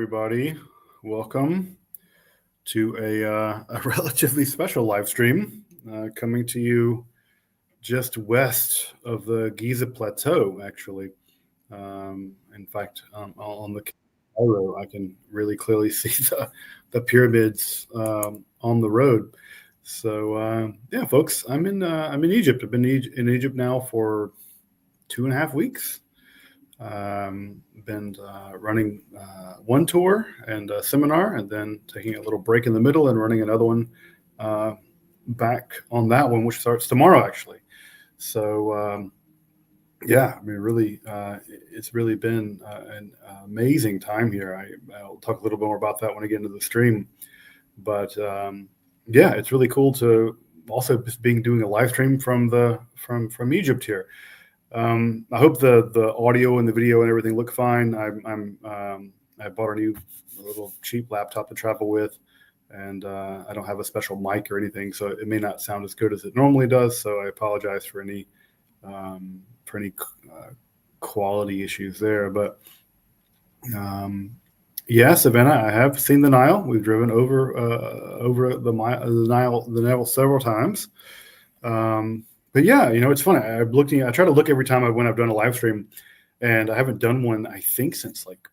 everybody. Welcome to a relatively special live stream coming to you just west of the Giza Plateau, actually. In fact, on the Cairo, I can really clearly see the pyramids on the road. So yeah, folks, I'm in Egypt. I've been in Egypt now for 2.5 weeks. Been running one tour and a seminar, and then taking a little break in the middle and running another one back on that one, which starts tomorrow, actually. So yeah, I mean, really, it's really been an amazing time here. I'll talk a little bit more about that when I get into the stream. But yeah, it's really cool to also just doing a live stream from Egypt here. I hope the audio and the video and everything look fine. I bought a new little cheap laptop to travel with, and I don't have a special mic or anything, so it may not sound as good as it normally does. So I apologize for any quality issues there. But yeah, Savannah, I have seen the Nile. We've driven over the Nile several times. But yeah, it's funny. I try to look every time when I've done a live stream, and I haven't done one, I think, since like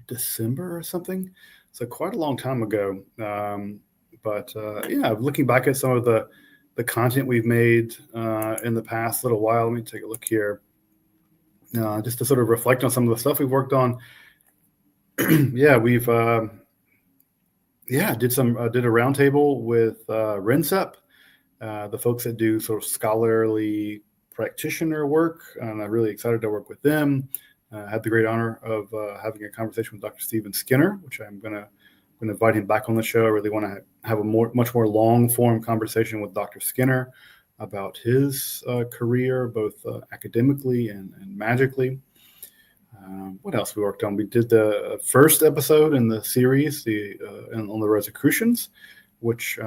December or something. So quite a long time ago. But yeah, looking back at some of the content we've made in the past little while, let me take a look here. Just to sort of reflect on some of the stuff we've worked on. Yeah, we've did a roundtable with RINSEP. The folks that do sort of scholarly practitioner work, and I'm really excited to work with them. I had the great honor of having a conversation with Dr. Stephen Skinner, which I'm going to invite him back on the show. I really want to have a much more long form conversation with Dr. Skinner about his career, both academically and magically. What else we worked on? We did the first episode in the series, on the Rosicrucians, which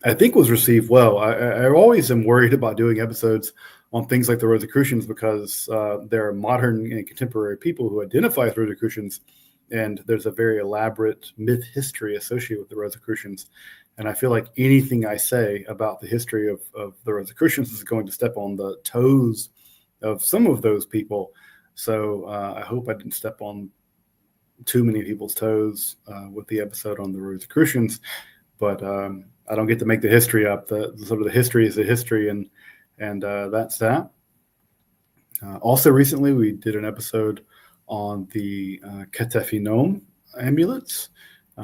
I think was received well. I always am worried about doing episodes on things like the Rosicrucians because there are modern and contemporary people who identify as Rosicrucians, and there's a very elaborate myth history associated with the Rosicrucians. And I feel like anything I say about the history of the Rosicrucians is going to step on the toes of some of those people. So I hope I didn't step on too many people's toes with the episode on the Rosicrucians. But I don't get to make the history up. The sort of the history is the history, and that's that. Also, recently we did an episode on the Ketephinome amulets.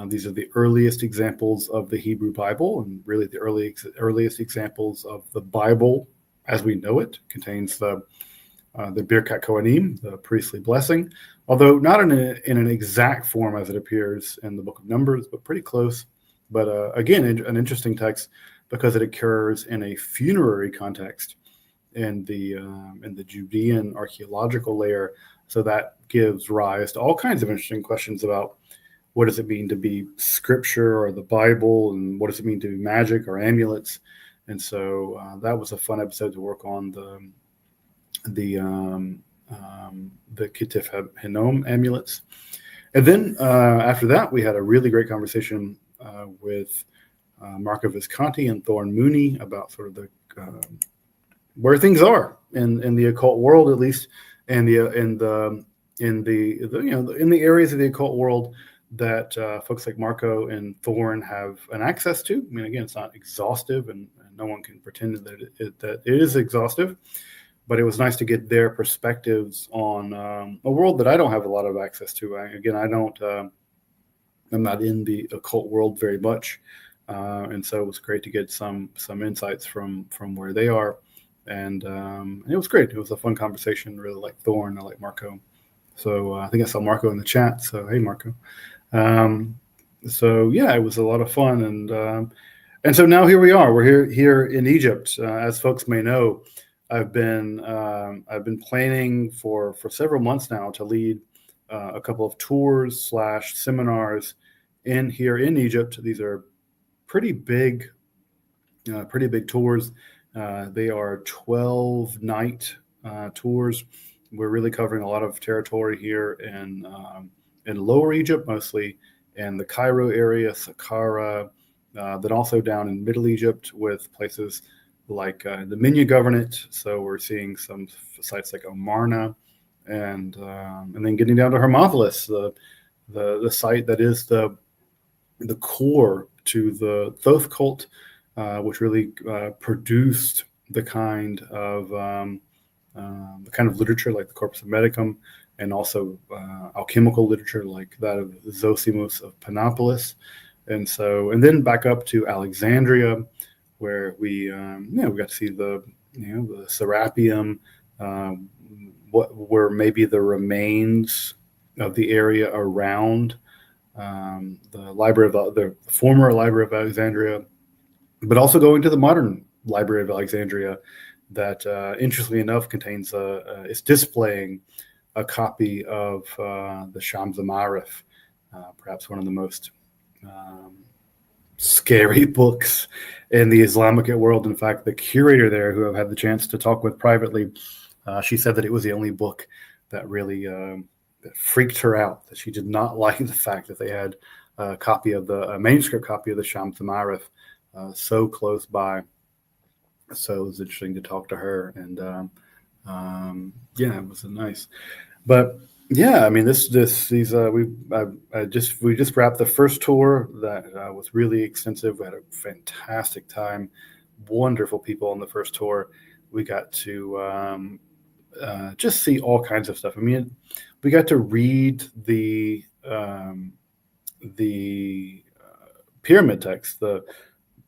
These are the earliest examples of the Hebrew Bible, and really the earliest examples of the Bible as we know it. Contains the Birkat Kohanim, the priestly blessing, although not in an exact form as it appears in the Book of Numbers, but pretty close. But again, an interesting text because it occurs in a funerary context in the Judean archaeological layer. So that gives rise to all kinds of interesting questions about what does it mean to be scripture or the Bible, and what does it mean to be magic or amulets. And so that was a fun episode to work on the Ketef Hinnom amulets. And then after that, we had a really great conversation with Marco Visconti and Thorne Mooney about sort of the where things are in the occult world, at least, and in the areas of the occult world that folks like Marco and Thorne have an access to. I mean, again, it's not exhaustive, and no one can pretend that it is exhaustive. But it was nice to get their perspectives on a world that I don't have a lot of access to. I'm not in the occult world very much, and so it was great to get some insights from where they are, and it was great. It was a fun conversation. Really like Thorne, I like Marco, so I think I saw Marco in the chat. So hey, Marco. So yeah, it was a lot of fun, and so now here we are. We're here in Egypt, as folks may know. I've been planning for several months now to lead a couple of tours / seminars here in Egypt. These are pretty big tours. They are 12-night tours we're really covering a lot of territory here in Lower Egypt, mostly in the Cairo area, Saqqara, then also down in Middle Egypt with places like the Minya Governorate. So we're seeing some sites like Amarna, and then getting down to Hermopolis, the site that is the core to the Thoth cult, which really produced the kind of literature like the Corpus Hermeticum, and also alchemical literature like that of Zosimus of Panopolis, and then back up to Alexandria, where we got to see the Serapeum, what were maybe the remains of the area around the library of the former Library of Alexandria, but also going to the modern Library of Alexandria that, interestingly enough, contains is displaying a copy of the Shams Ma'arif, perhaps one of the most scary books in the Islamic world. In fact, the curator there, who I've had the chance to talk with privately, she said that it was the only book that really that freaked her out, that she did not like the fact that they had a manuscript copy of the Shams Ma'arif so close by. So it was interesting to talk to her, and it was nice. But yeah, I mean, we just wrapped the first tour that was really extensive. We had a fantastic time, wonderful people on the first tour. We got to just see all kinds of stuff. I mean, we got to read the pyramid text, the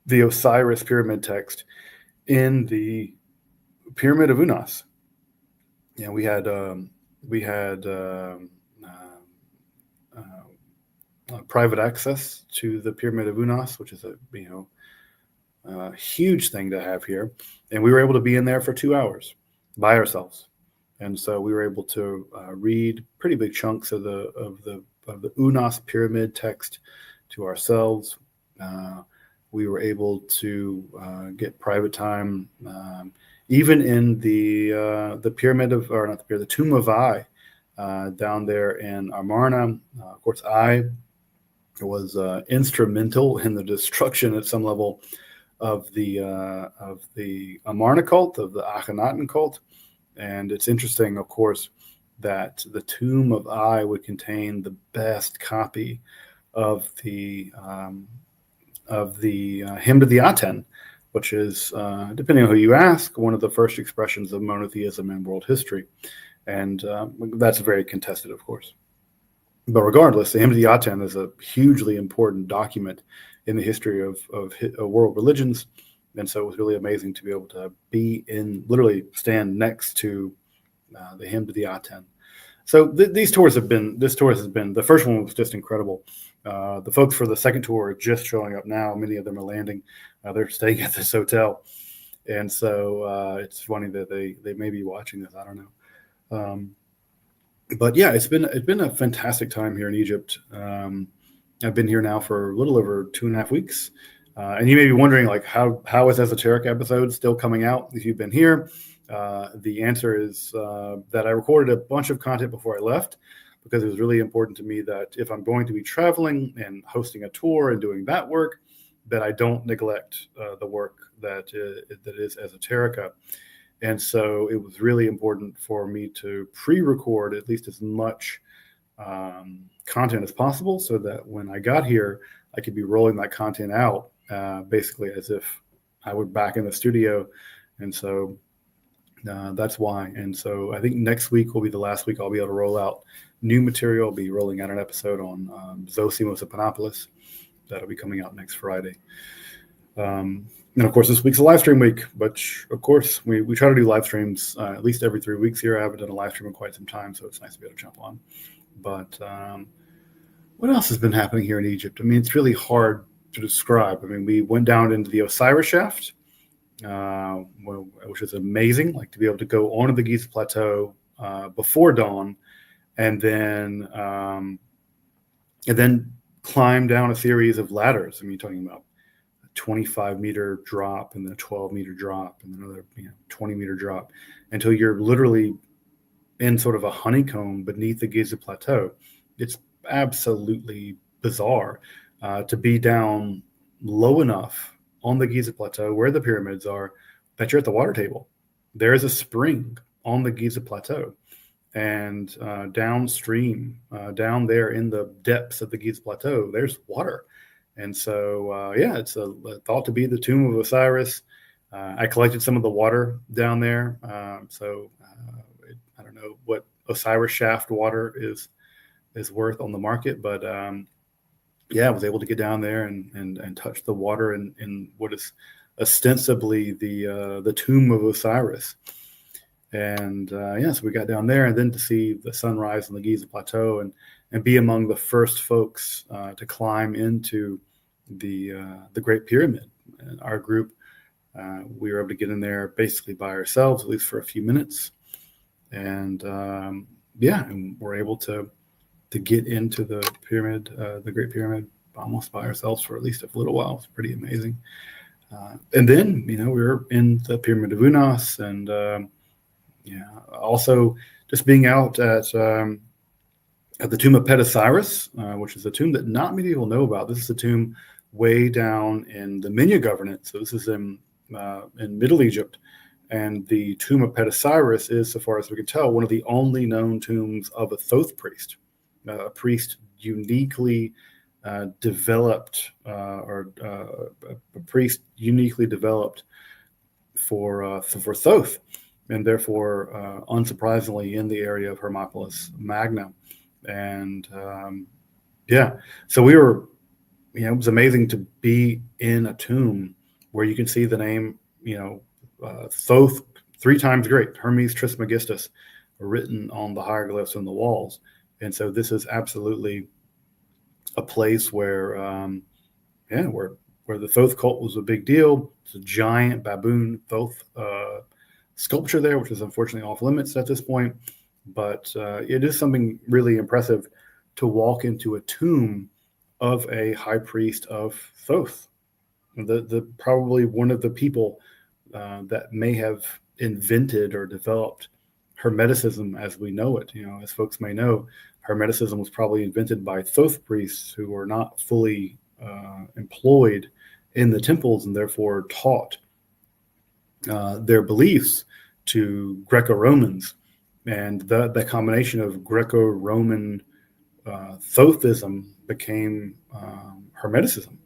Osiris pyramid text in the Pyramid of Unas. Yeah, we had private access to the Pyramid of Unas, which is a huge thing to have here, and we were able to be in there for 2 hours by ourselves, and so we were able to read pretty big chunks of the Unas pyramid text to ourselves. We were able to get private time, even in the pyramid of, or not the pyramid, the Tomb of I, down there in Amarna. Of course, I was instrumental in the destruction at some level of the Amarna cult, of the Akhenaten cult. And it's interesting, of course, that the Tomb of I would contain the best copy of the hymn to the Aten, which is, depending on who you ask, one of the first expressions of monotheism in world history. And that's very contested, of course. But regardless, the hymn to the Aten is a hugely important document in the history of world religions. And so it was really amazing to be able to literally stand next to the hymn to the Aten. So this tour has been, the first one was just incredible. The folks for the second tour are just showing up now. Many of them are landing. They're staying at this hotel. And so it's funny that they may be watching this. I don't know. But yeah, it's been a fantastic time here in Egypt. I've been here now for a little over 2.5 weeks. And you may be wondering, like, how is Esoterica episodes still coming out if you've been here? The answer is that I recorded a bunch of content before I left, because it was really important to me that if I'm going to be traveling and hosting a tour and doing that work, that I don't neglect the work that is Esoterica. And so it was really important for me to pre-record at least as much content as possible, so that when I got here, I could be rolling that content out basically as if I were back in the studio. And so that's why. And so I think next week will be the last week I'll be able to roll out new material. I'll be rolling out an episode on Zosimus of Panopolis. That'll be coming out next Friday. And of course, this week's a live stream week, but of course, we try to do live streams at least every 3 weeks here. I haven't done a live stream in quite some time, so it's nice to be able to jump on. But what else has been happening here in Egypt? I mean, it's really hard to describe. I mean, we went down into the Osiris shaft, which is amazing, like to be able to go onto the Giza Plateau before dawn, and then climb down a series of ladders. I mean, you're talking about a 25-meter drop, and then a 12-meter drop, and then another 20-meter drop, until you're literally in sort of a honeycomb beneath the Giza Plateau. It's absolutely bizarre to be down low enough on the Giza Plateau where the pyramids are that you're at the water table. There is a spring on the Giza Plateau, and downstream, down there in the depths of the Giza Plateau, there's water. And so, it's thought to be the tomb of Osiris. I collected some of the water down there. I don't know what Osiris shaft water is worth on the market, but I was able to get down there and touch the water in what is ostensibly the tomb of Osiris. And so we got down there, and then to see the sunrise on the Giza Plateau and be among the first folks to climb into the Great Pyramid. And our group, we were able to get in there basically by ourselves, at least for a few minutes, and and we're able to get into the pyramid, the Great Pyramid, almost by ourselves for at least a little while. It's pretty amazing. And then we were in the Pyramid of Unas, and also just being out at the tomb of Osiris, which is a tomb that not many people know about. This is a tomb way down in the Minya Governorate. So this is in Middle Egypt. And the tomb of Osiris is, so far as we can tell, one of the only known tombs of a Thoth priest, a priest uniquely developed, a priest uniquely developed for Thoth, and therefore, unsurprisingly, in the area of Hermopolis Magna. And so we were, it was amazing to be in a tomb where you can see the name, Thoth, 3 times great, Hermes Trismegistus, written on the hieroglyphs on the walls. And so this is absolutely a place where, where the Thoth cult was a big deal. It's a giant baboon Thoth sculpture there, which is unfortunately off limits at this point. But it is something really impressive to walk into a tomb of a high priest of Thoth, the probably one of the people that may have invented or developed Hermeticism as we know it. As folks may know, Hermeticism was probably invented by Thoth priests who were not fully employed in the temples and therefore taught their beliefs to Greco-Romans. And the combination of Greco-Roman Thothism became Hermeticism.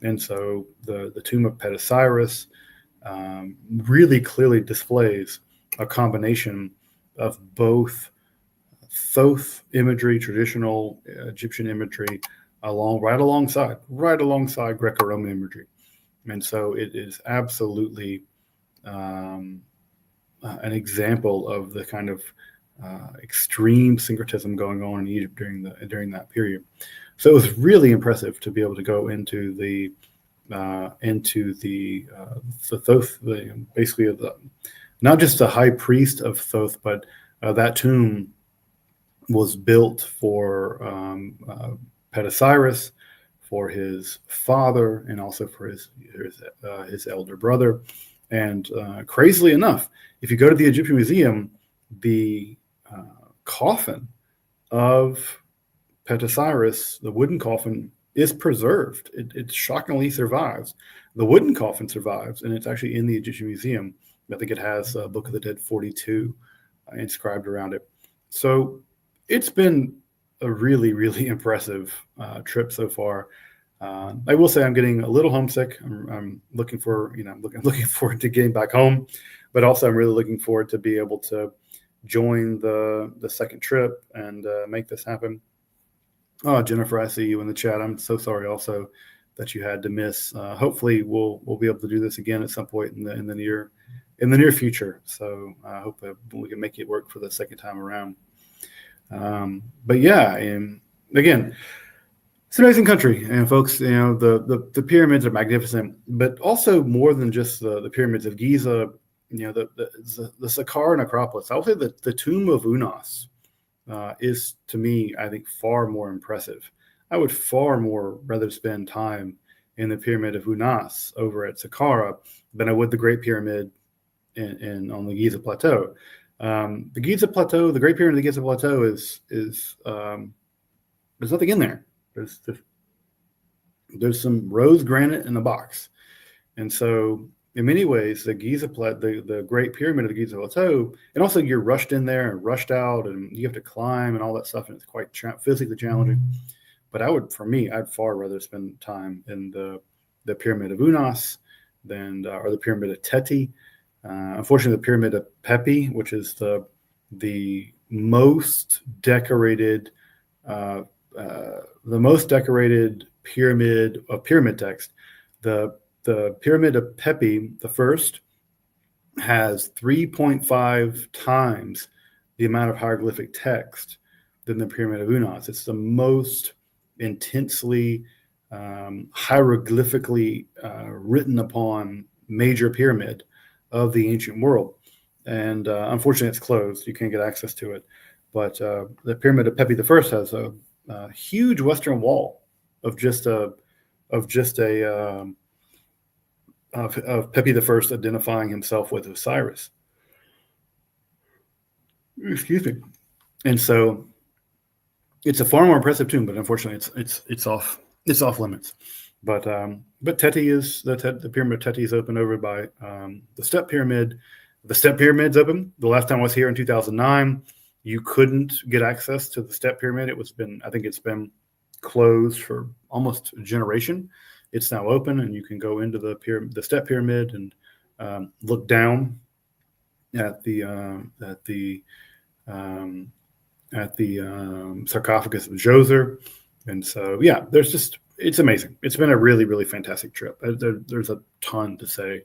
And so the tomb of Osiris really clearly displays a combination of both Thoth imagery, traditional Egyptian imagery, right alongside Greco-Roman imagery. And so it is absolutely an example of the kind of extreme syncretism going on in Egypt during that period. So it was really impressive to be able to go into the Thoth, basically not just the high priest of Thoth, but that tomb was built for Osiris, for his father, and also for his elder brother. And crazily enough, if you go to the Egyptian Museum, the coffin of Osiris, the wooden coffin, is preserved. It shockingly survives. The wooden coffin survives, and it's actually in the Egyptian Museum. I think it has Book of the Dead 42 inscribed around it. So it's been a really, really impressive trip so far. I will say I'm getting a little homesick. I'm looking forward to getting back home, but also I'm really looking forward to be able to join the second trip and make this happen. Oh, Jennifer, I see you in the chat. I'm so sorry also that you had to miss. Hopefully we'll be able to do this again at some point in the near future. So I hope that we can make it work for the second time around. But yeah, and again, it's an amazing country, and folks, the pyramids are magnificent, but also more than just the pyramids of Giza, the Saqqara necropolis. I would say that the tomb of Unas is, to me, I think, far more impressive. I would far more rather spend time in the pyramid of Unas over at Saqqara than I would the Great Pyramid on the Giza Plateau. The Giza Plateau, the Great Pyramid of the Giza Plateau is there's nothing in there. There's some rose granite in the box, and so in many ways, the Great Pyramid of the Giza Plateau, and also you're rushed in there and rushed out, and you have to climb and all that stuff, and it's quite physically challenging. But I'd far rather spend time in the Pyramid of Unas or the Pyramid of Teti. Unfortunately, the Pyramid of Pepi, which is the most decorated pyramid of pyramid text. The Pyramid of Pepi, the first, has 3.5 times the amount of hieroglyphic text than the Pyramid of Unas. It's the most intensely hieroglyphically written upon major pyramid of the ancient world. And unfortunately, it's closed. You can't get access to it. But the Pyramid of Pepi the First has a huge western wall of Pepi the First identifying himself with Osiris. Excuse me. And so it's a far more impressive tomb, but unfortunately, it's off limits. But Teti is the Pyramid of Teti is open over by the Step Pyramid. The Step Pyramid's open. The last time I was here in 2009, you couldn't get access to the Step Pyramid. I think it's been closed for almost a generation. It's now open, and you can go into the Step Pyramid and look down at the sarcophagus of Djoser. And so, yeah, it's amazing. It's been a really, really fantastic trip. There's a ton to say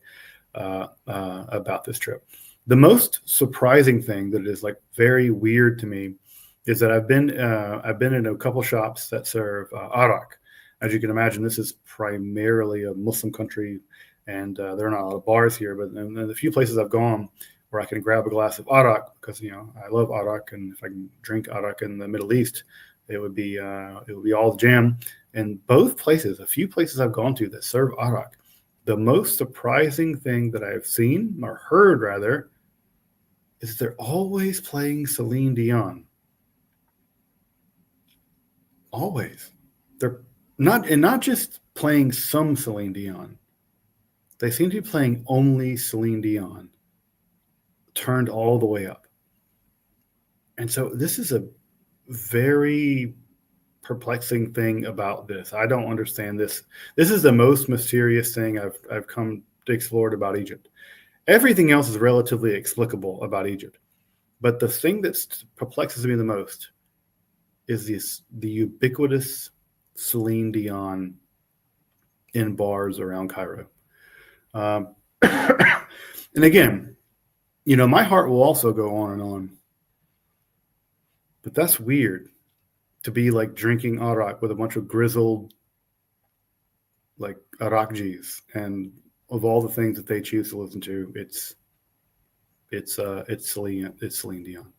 about this trip. The most surprising thing that is like very weird to me is that I've been in a couple shops that serve arak. As you can imagine, this is primarily a Muslim country, and there are not a lot of bars here. But in the few places I've gone where I can grab a glass of arak, because I love arak, and if I can drink arak in the Middle East, it would be all the jam. And a few places I've gone to that serve arak, the most surprising thing that I've seen, or heard rather, is they're always playing Celine Dion. Always. They're not just playing some Celine Dion. They seem to be playing only Celine Dion, turned all the way up. And so this is a very perplexing thing about this. I don't understand this. This is the most mysterious thing I've come to explore about Egypt. Everything else is relatively explicable about Egypt. But the thing that perplexes me the most is the ubiquitous Celine Dion in bars around Cairo. And again, my heart will also go on and on. But that's weird to be like drinking arak with a bunch of grizzled like Arakjis, and of all the things that they choose to listen to, it's Celine Dion.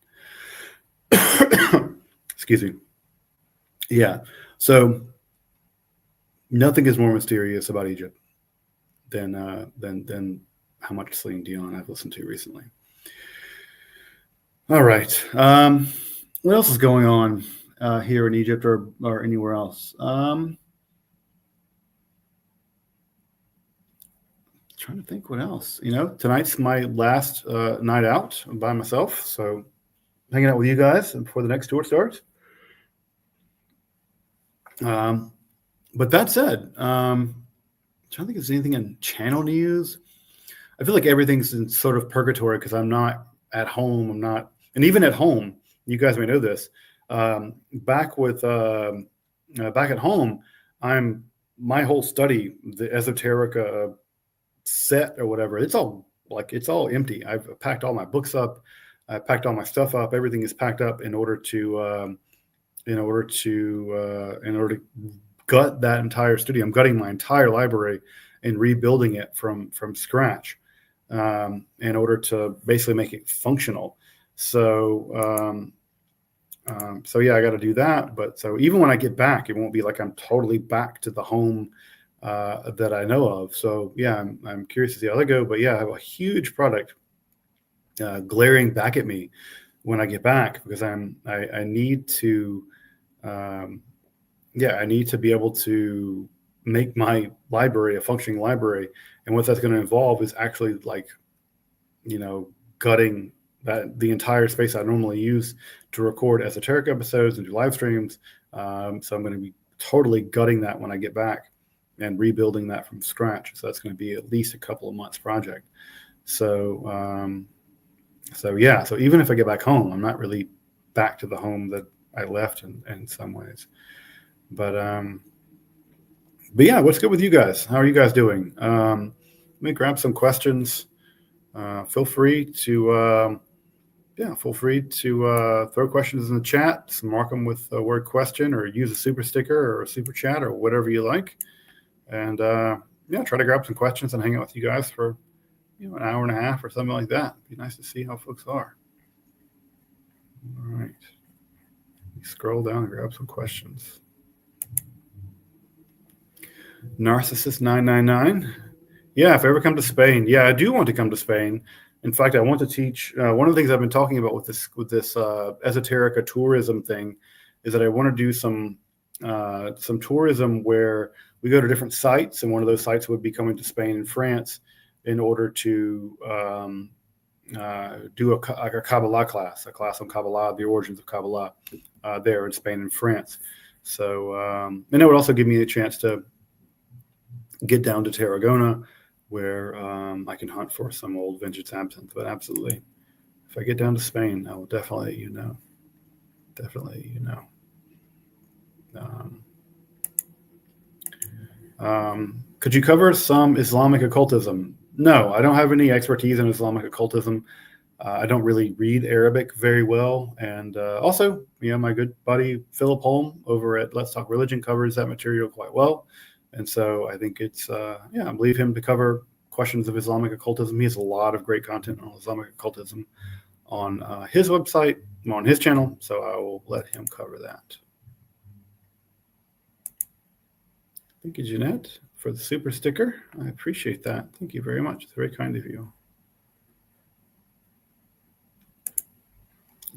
Excuse me. Yeah. So nothing is more mysterious about Egypt than how much Celine Dion I've listened to recently. All right. What else is going on here in Egypt or anywhere else? Trying to think what else. Tonight's my last night out by myself, so hanging out with you guys before the next tour starts. But that said, I'm trying to think if there's anything in channel news. I feel like everything's in sort of purgatory because I'm not at home. And even at home, you guys may know this. Back at home, my whole study, the Esoterica set or whatever, it's all empty. I've packed all my books up. I packed all my stuff up. Everything is packed up in order to gut that entire studio. I'm gutting my entire library and rebuilding it from scratch in order to basically make it functional. So yeah, I got to do that. But so even when I get back, it won't be like I'm totally back to the home that I know of. So yeah, I'm curious to see how that go. But yeah, I have a huge project glaring back at me when I get back, because I need to, I need to be able to make my library a functioning library. And what that's going to involve is actually gutting the entire space I normally use to record esoteric episodes and do live streams. So I'm going to be totally gutting that when I get back and rebuilding that from scratch. So that's going to be at least a couple of months project. So even if I get back home, I'm not really back to the home that I left in some ways. But yeah, what's good with you guys? How are you guys doing? Let me grab some questions. Feel free to throw questions in the chat. So mark them with the word question, or use a super sticker or a super chat or whatever you like. And try to grab some questions and hang out with you guys for an hour and a half or something like that. It'd be nice to see how folks are. All right. Scroll down and grab some questions. Narcissist 999. Yeah, if I ever come to Spain, I do want to come to Spain. In fact, I want to teach. One of the things I've been talking about with this Esoterica tourism thing is that I want to do some tourism where we go to different sites, and one of those sites would be coming to Spain and France in order to do a Kabbalah class, a class on Kabbalah, the origins of Kabbalah, there in Spain and France. So, and it would also give me a chance to get down to Tarragona, where I can hunt for some old vintage absinthe. But absolutely, if I get down to Spain, I will definitely let you know. Could you cover some Islamic occultism? No, I don't have any expertise in Islamic occultism. I don't really read Arabic very well. And also, my good buddy Philip Holm over at Let's Talk Religion covers that material quite well. And so I think it's, I believe him to cover questions of Islamic occultism. He has a lot of great content on Islamic occultism on his website, on his channel. So I will let him cover that. Thank you, Jeanette, for the super sticker. I appreciate that. Thank you very much. It's very kind of you.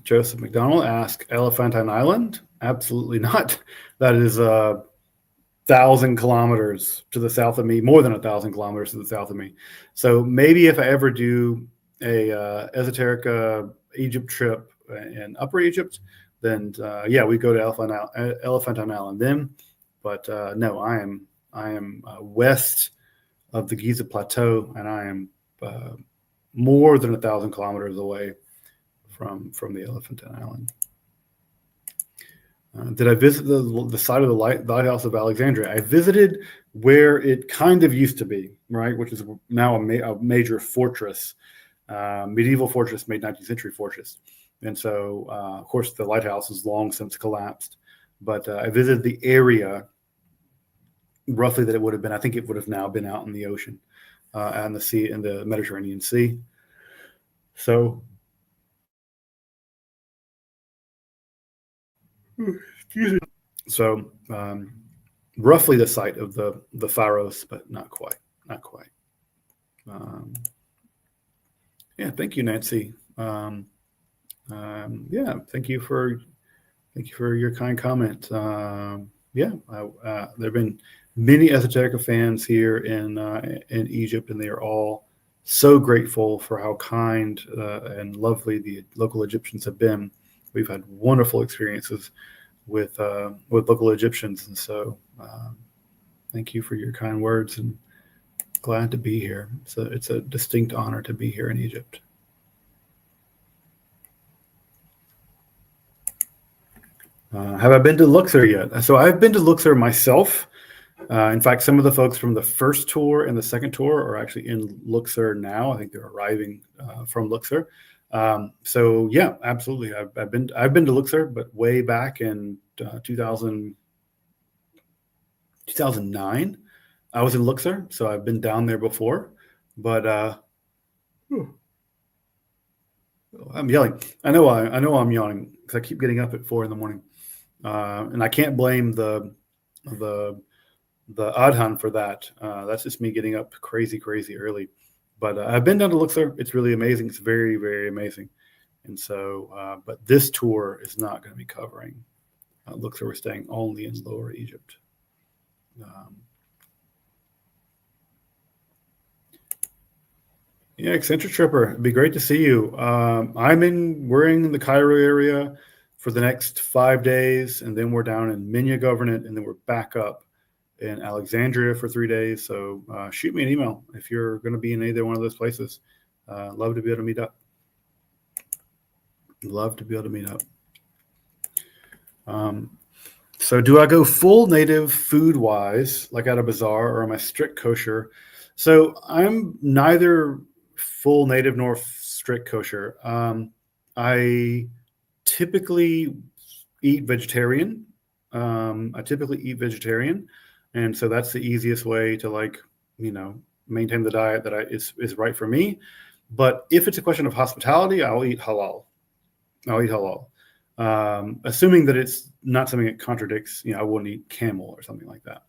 Joseph McDonald asked, Elephantine Island? Absolutely not. That is 1,000 kilometers to the south of me, more than 1,000 kilometers to the south of me. So maybe if I ever do a Esoterica Egypt trip in Upper Egypt, then we go to Elephantine Island then. But no, I am west of the Giza Plateau, and I am more than 1,000 kilometers away from the Elephantine Island. Did I visit the site of the Lighthouse of Alexandria? I visited where it kind of used to be, right, which is now a major fortress, medieval fortress, made 19th century fortress. And so, of course, the lighthouse has long since collapsed. But I visited the area roughly that it would have been. I think it would have now been out in the ocean, and the sea, in the Mediterranean Sea. So, excuse me. So, roughly the site of the Pharos, but not quite. Thank you, Nancy. Thank you for your kind comment. There have been many Esoterica fans here in Egypt, and they are all so grateful for how kind and lovely the local Egyptians have been. We've had wonderful experiences with local Egyptians, and so thank you for your kind words, and glad to be here. So it's a distinct honor to be here in Egypt. Have I been to Luxor yet? So I've been to Luxor myself. In fact, some of the folks from the first tour and the second tour are actually in Luxor now. I think they're arriving from Luxor. So yeah, absolutely. I've been to Luxor, but way back in 2009, I was in Luxor. So I've been down there before, but I'm yelling. I know I'm yawning because I keep getting up at 4 a.m. And I can't blame the Adhan for that. That's just me getting up crazy early. But I've been down to Luxor. It's really amazing. It's very, very amazing. And so, but this tour is not going to be covering Luxor. We're staying only in Lower Egypt. Yeah, Eccentric Tripper, it'd be great to see you. We're in the Cairo area for the next 5 days, and then we're down in Minya Governorate, and then we're back up in Alexandria for 3 days. So shoot me an email if you're going to be in either one of those places. Love to be able to meet up. So do I go full native food wise, like at a bazaar, or am I strict kosher? So I'm neither full native nor strict kosher. I typically eat vegetarian. And so that's the easiest way to maintain the diet that is right for me. But if it's a question of hospitality, I'll eat halal. Assuming that it's not something that contradicts, I wouldn't eat camel or something like that.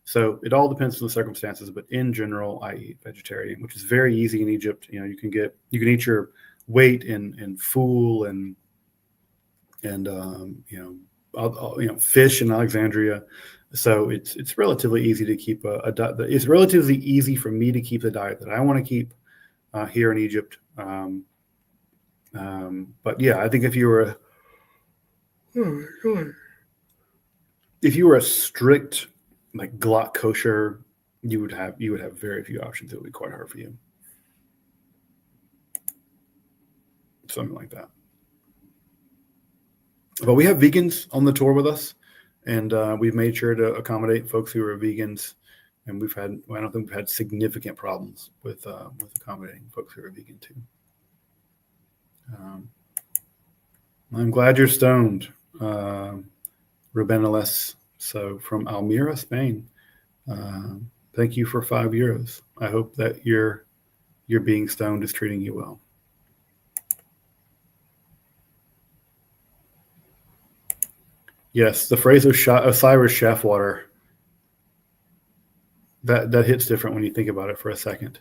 So it all depends on the circumstances, but in general, I eat vegetarian, which is very easy in Egypt. You can eat your weight in fool and fish in Alexandria. So it's relatively easy to keep it's relatively easy for me to keep the diet that I want to keep here in Egypt. But yeah, I think if you were a strict like glot kosher, you would have very few options. It would be quite hard for you. Something like that. But we have vegans on the tour with us, and we've made sure to accommodate folks who are vegans. And I don't think we've had significant problems with accommodating folks who are vegan too. I'm glad you're stoned, Rubenales. So from Almira, Spain. Thank you for €5. I hope that your being stoned is treating you well. Yes, the phrase Osiris chef water. That hits different when you think about it for a second.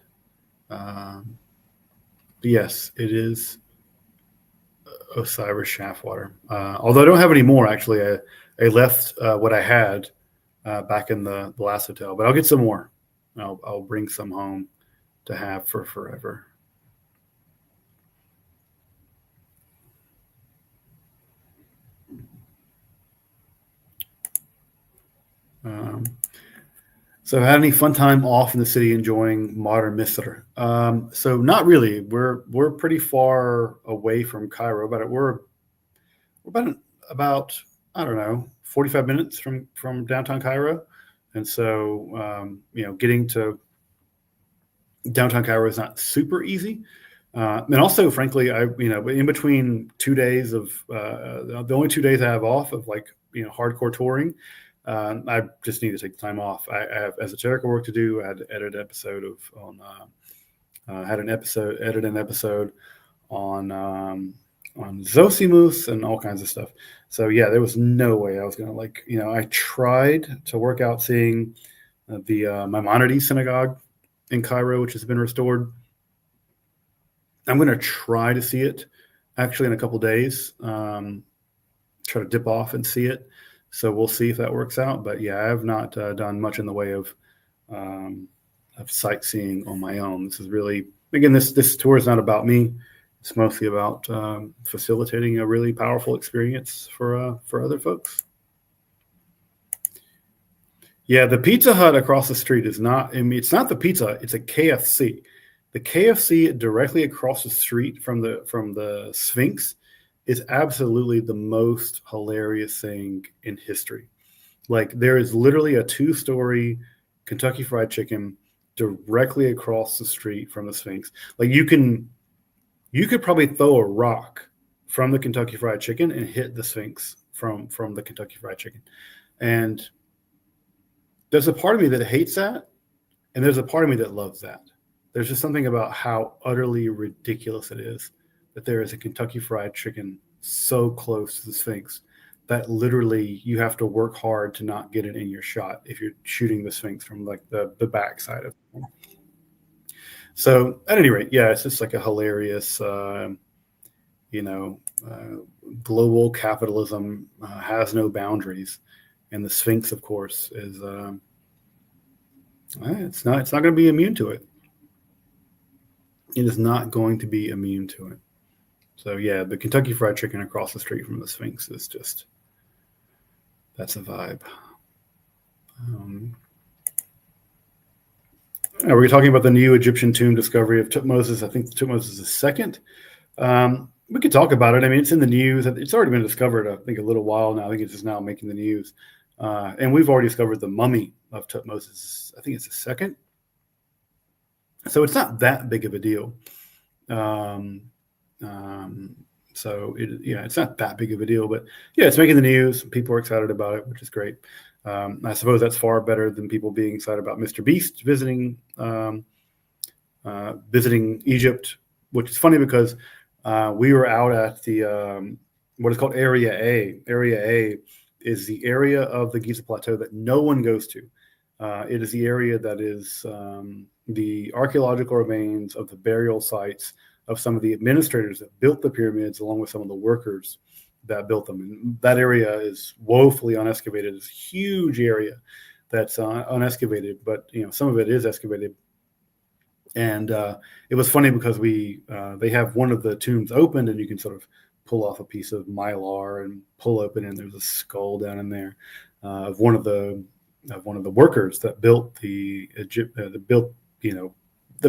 Yes, it is Osiris shaft water. Although I don't have any more, actually. I left what I had back in the last hotel, but I'll get some more. I'll bring some home to have for forever. So had any fun time off in the city enjoying modern Misr? So not really. We're pretty far away from Cairo, but we're about I don't know 45 minutes from downtown Cairo, and so getting to downtown Cairo is not super easy. And also, frankly, in between 2 days of the only 2 days I have off of hardcore touring, I just need to take the time off. I have Esoterica work to do. I had to edit an episode edit an episode on Zosimus and all kinds of stuff. So yeah, there was no way I was gonna I tried to work out seeing the Maimonides synagogue in Cairo, which has been restored. I'm going to try to see it actually in a couple days. Try to dip off and see it. So we'll see if that works out. But yeah, I have not done much in the way of sightseeing on my own. This is really, again, this tour is not about me. It's mostly about facilitating a really powerful experience for other folks. Yeah, the Pizza Hut across the street is not. I mean, it's not the pizza. It's a KFC. The KFC directly across the street from the Sphinx is absolutely the most hilarious thing in history. Like, there is literally a 2-story Kentucky Fried Chicken directly across the street from the Sphinx. Like, you could probably throw a rock from the Kentucky Fried Chicken and hit the Sphinx from the Kentucky Fried Chicken. And there's a part of me that hates that, and there's a part of me that loves that. There's just something about how utterly ridiculous it is that there is a Kentucky Fried Chicken so close to the Sphinx that literally you have to work hard to not get it in your shot if you're shooting the Sphinx from like the back side of it. So at any rate, yeah, it's just like a hilarious, global capitalism has no boundaries, and the Sphinx, of course, is it's not going to be immune to it. It is not going to be immune to it. So yeah, the Kentucky Fried Chicken across the street from the Sphinx is just, that's a vibe. We're talking about the new Egyptian tomb discovery of Tutmosis. I think Tutmosis is second. We could talk about it. I mean, it's in the news. It's already been discovered, I think, a little while now. I think it's just now making the news. And we've already discovered the mummy of Tutmosis. I think it's the second. So it's not that big of a deal. It's not that big of a deal, but yeah, it's making the news. People are excited about it, which is great. I suppose that's far better than people being excited about Mr. Beast visiting Egypt, which is funny because we were out at the what is called Area A. Area A is the area of the Giza Plateau that no one goes to. It is the area that is the archaeological remains of the burial sites of some of the administrators that built the pyramids, along with some of the workers that built them. And that area is woefully unexcavated. It's a huge area that's unexcavated, but some of it is excavated. And it was funny because they have one of the tombs opened, and you can sort of pull off a piece of mylar and pull open, and there's a skull down in there of one of the workers that built the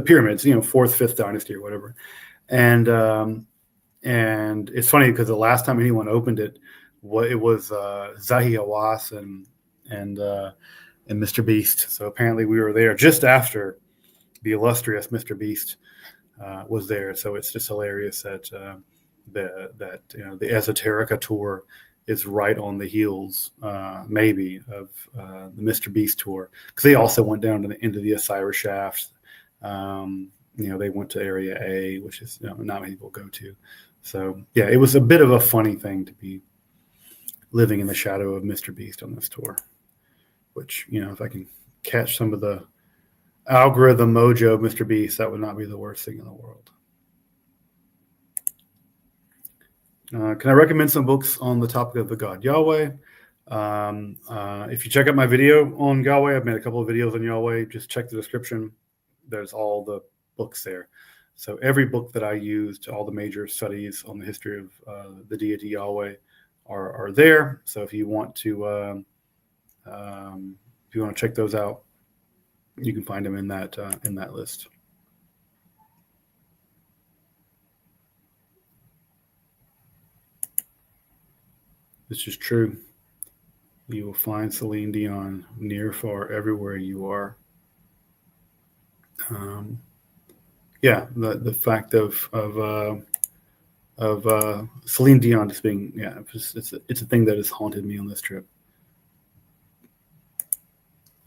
pyramids, 4th, 5th dynasty or whatever. And it's funny because the last time anyone opened it, it was Zahi Hawass and Mr. Beast. So apparently we were there just after the illustrious Mr. Beast was there. So it's just hilarious that the Esoterica tour is right on the heels, maybe, of the Mr. Beast tour, because they also went down into the Osiris shaft. They went to Area A, which is not many people go to. So yeah, it was a bit of a funny thing to be living in the shadow of Mr. Beast on this tour. Which, if I can catch some of the algorithm mojo of Mr. Beast, that would not be the worst thing in the world. Can I recommend some books on the topic of the God Yahweh? If you check out my video on Yahweh, I've made a couple of videos on Yahweh. Just check the description. There's all the books there. So every book that I used, all the major studies on the history of the deity Yahweh are there. So if you want to check those out, you can find them in that list. This is true. You will find Celine Dion near, far, everywhere you are. The fact of Celine Dion just being, it's a thing that has haunted me on this trip.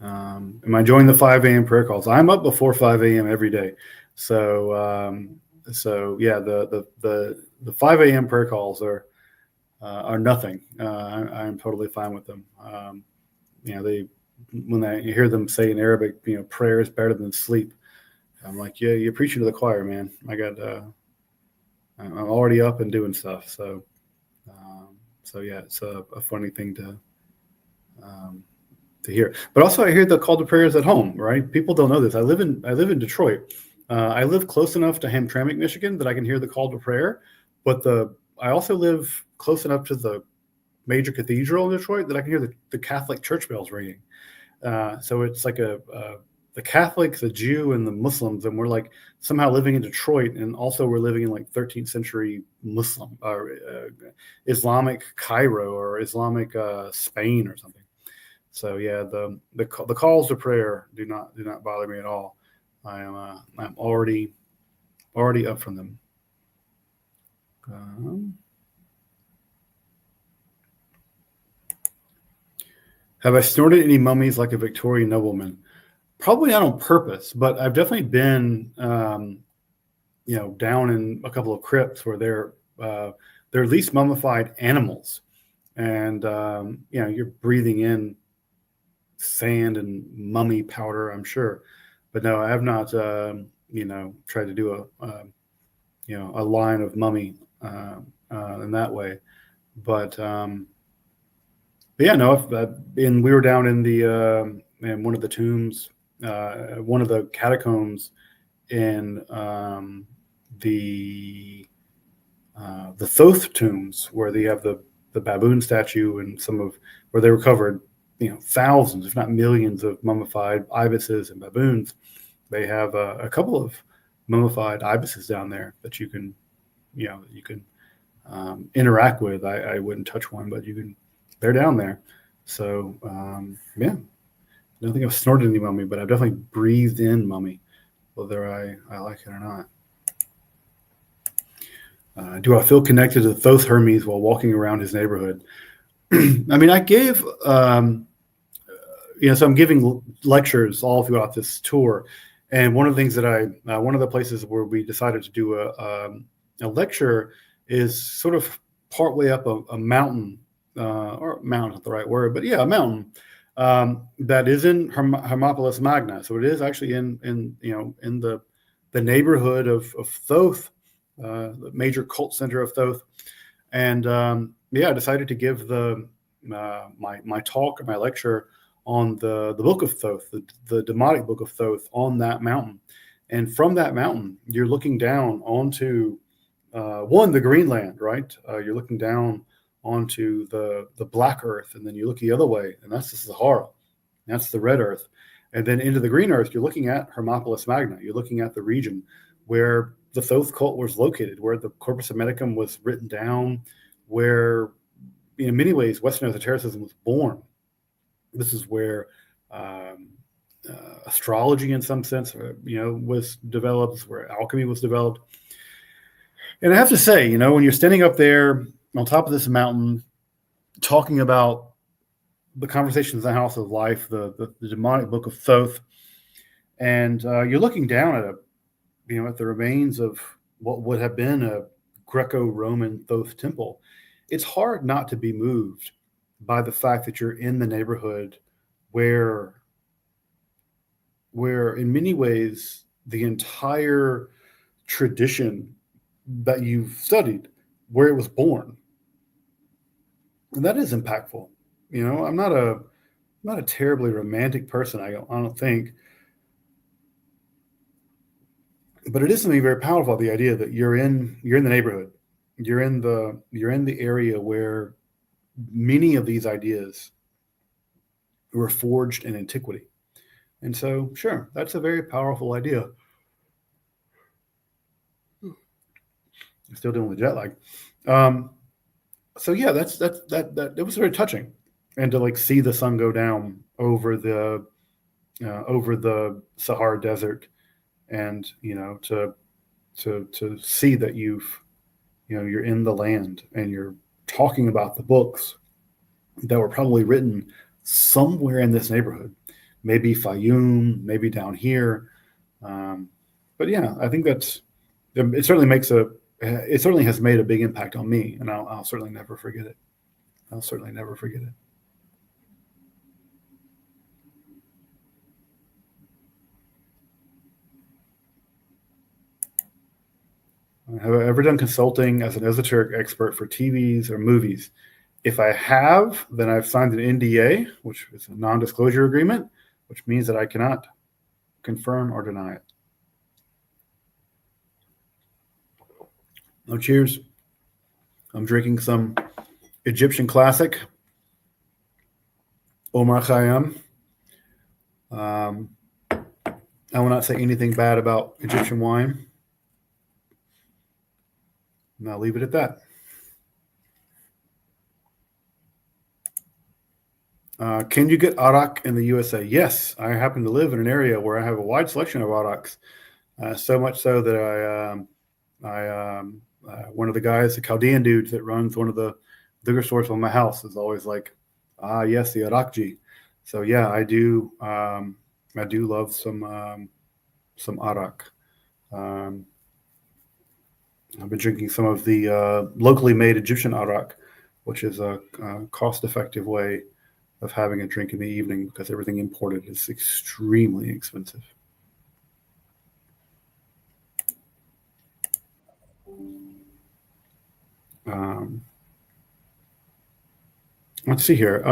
Am I enjoying the 5 a.m. prayer calls? I'm up before 5 a.m. every day. So the 5 a.m. prayer calls are nothing. I'm totally fine with them. When I hear them say in Arabic, prayer is better than sleep. I'm like, yeah, you're preaching to the choir, man. I'm already up and doing stuff. So it's a funny thing to hear. But also I hear the call to prayers at home, right? People don't know this. I live in Detroit. I live close enough to Hamtramck, Michigan that I can hear the call to prayer. But I also live close enough to the major cathedral in Detroit that I can hear the Catholic church bells ringing. So it's like the Catholics, the Jew, and the Muslims, and we're like somehow living in Detroit, and also we're living in like 13th century Muslim or Islamic Cairo or Islamic Spain or something. So yeah, the calls to prayer do not bother me at all. I'm already up from them. Have I snorted any mummies like a Victorian nobleman? Probably not on purpose, but I've definitely been, down in a couple of crypts where they're at least mummified animals, and you're breathing in sand and mummy powder, I'm sure. But no, I have not try to do a line of mummy in that way. But yeah, no. And we were down in one of the tombs, one of the catacombs in the Thoth tombs, where they have the baboon statue and where they recovered thousands, if not millions, of mummified ibises and baboons. They have a couple of mummified ibises down there that you can interact with. I wouldn't touch one, but they're down there. So yeah, I don't think I've snorted any mummy, but I've definitely breathed in mummy, whether I like it or not. Do I feel connected to Thoth Hermes while walking around his neighborhood? I mean, I gave, so I'm giving lectures all throughout this tour. And one of the things one of the places where we decided to do a lecture is sort of partway up a mountain, or mountain, not the right word, but yeah, a mountain that is in Hermopolis Magna. So it is actually in the neighborhood of Thoth, the major cult center of Thoth. And I decided to give my talk or my lecture on the book of Thoth, the demonic book of Thoth, on that mountain. And from that mountain, you're looking down onto the Greenland, right? You're looking down onto the black earth, and then you look the other way, and that's the Sahara. That's the red earth. And then into the green earth, you're looking at Hermopolis Magna. You're looking at the region where the Thoth cult was located, where the Corpus Hermeticum was written down, where in many ways Western esotericism was born. This is where astrology, in some sense, was developed. This is where alchemy was developed. And I have to say, when you're standing up there on top of this mountain, talking about the conversations in the House of Life, the demonic book of Thoth, and you're looking down at at the remains of what would have been a Greco-Roman Thoth temple, it's hard not to be moved by the fact that you're in the neighborhood where in many ways the entire tradition that you've studied, where it was born. And that is impactful. I'm not a terribly romantic person, I don't think. But it is something very powerful, the idea that you're in the neighborhood. You're in the area where many of these ideas were forged in antiquity. And so, sure, that's a very powerful idea. I'm still dealing with jet lag. So yeah, that it was very touching, and to see the sun go down over the Sahara Desert, and to see that you're in the land and you're talking about the books that were probably written somewhere in this neighborhood, maybe Fayum, maybe down here. But yeah, I think it certainly has made a big impact on me, and I'll certainly never forget it. I'll certainly never forget it. Have I ever done consulting as an esoteric expert for TVs or movies? If I have, then I've signed an NDA, which is a non-disclosure agreement, which means that I cannot confirm or deny it. Oh, cheers. I'm drinking some Egyptian classic, Omar Khayyam. I will not say anything bad about Egyptian wine. And I'll leave it at that. Can you get arak in the USA? Yes, I happen to live in an area where I have a wide selection of araks, so much so that one of the guys, the Chaldean dude that runs one of the liquor stores on my house, is always like, yes, the arakji. So yeah, I do love some arak. I've been drinking some of the locally made Egyptian arak, which is a cost-effective way of having a drink in the evening, because everything imported is extremely expensive. Let's see here.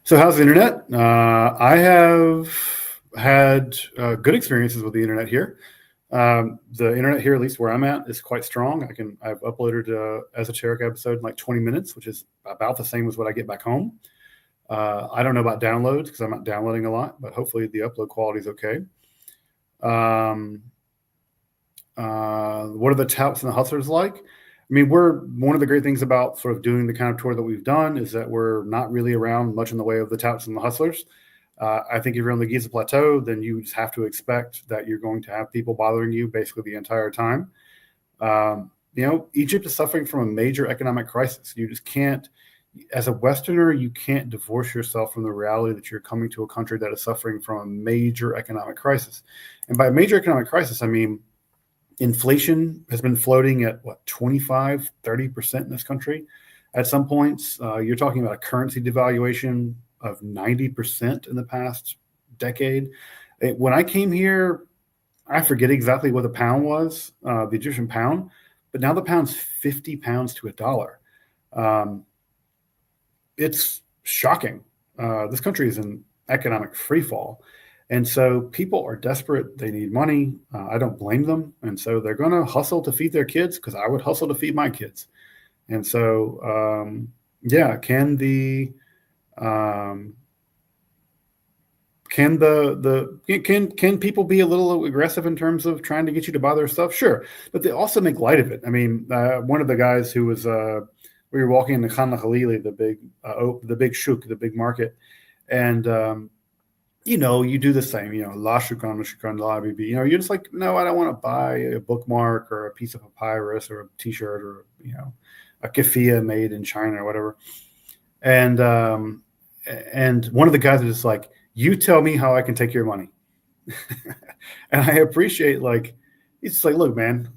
So how's the internet? I have had good experiences with the internet here. The internet here, at least where I'm at, is quite strong. I've uploaded a Esoterica episode in like 20 minutes, which is about the same as what I get back home. I don't know about downloads because I'm not downloading a lot, but hopefully the upload quality is okay. What are the touts and the hustlers like? I mean, one of the great things about sort of doing the kind of tour that we've done is that we're not really around much in the way of the touts and the hustlers. I think if you're on the Giza Plateau, then you just have to expect that you're going to have people bothering you basically the entire time. Egypt is suffering from a major economic crisis. You just can't, as a Westerner, you can't divorce yourself from the reality that you're coming to a country that is suffering from a major economic crisis. And by major economic crisis, I mean, inflation has been floating at 25, 30% in this country. At some points, you're talking about a currency devaluation of 90% in the past decade. When I came here, I forget exactly what the pound was, the Egyptian pound, but now the pound's 50 pounds to $1. It's shocking. This country is in economic freefall. And so people are desperate. They need money. I don't blame them. And so they're going to hustle to feed their kids because I would hustle to feed my kids. And so, can people be a little aggressive in terms of trying to get you to buy their stuff? Sure. But they also make light of it. I mean, one of the guys who was, we were walking in the Khan Khalili, the big shuk, the big market. And, you do the same, la shukran, la habibi. You're just like, no, I don't want to buy a bookmark or a piece of papyrus or a T-shirt or, a keffiyeh made in China or whatever. And one of the guys is just like, you tell me how I can take your money. And I appreciate, he's just like, look, man,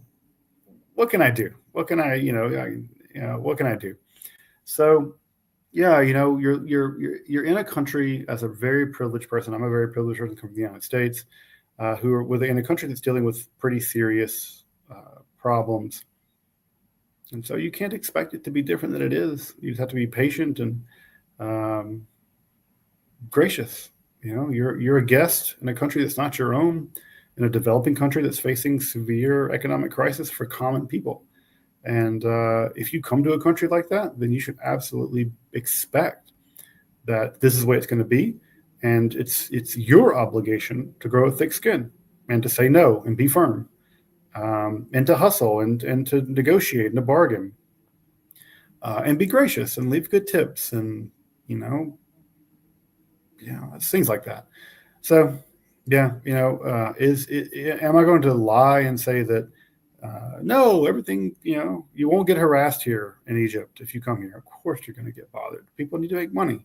what can I do? What can what can I do? So, yeah, you're in a country as a very privileged person. I'm a very privileged person from the United States, who are in a country that's dealing with pretty serious problems, and so you can't expect it to be different than it is. You just have to be patient and gracious. You're a guest in a country that's not your own, in a developing country that's facing severe economic crisis for common people. And if you come to a country like that, then you should absolutely expect that this is the way it's going to be. And it's your obligation to grow a thick skin and to say no and be firm, and to hustle and to negotiate and to bargain, and be gracious and leave good tips and, things like that. So, am I going to lie and say that, no, everything, you won't get harassed here in Egypt if you come here? Of course you're going to get bothered. People need to make money.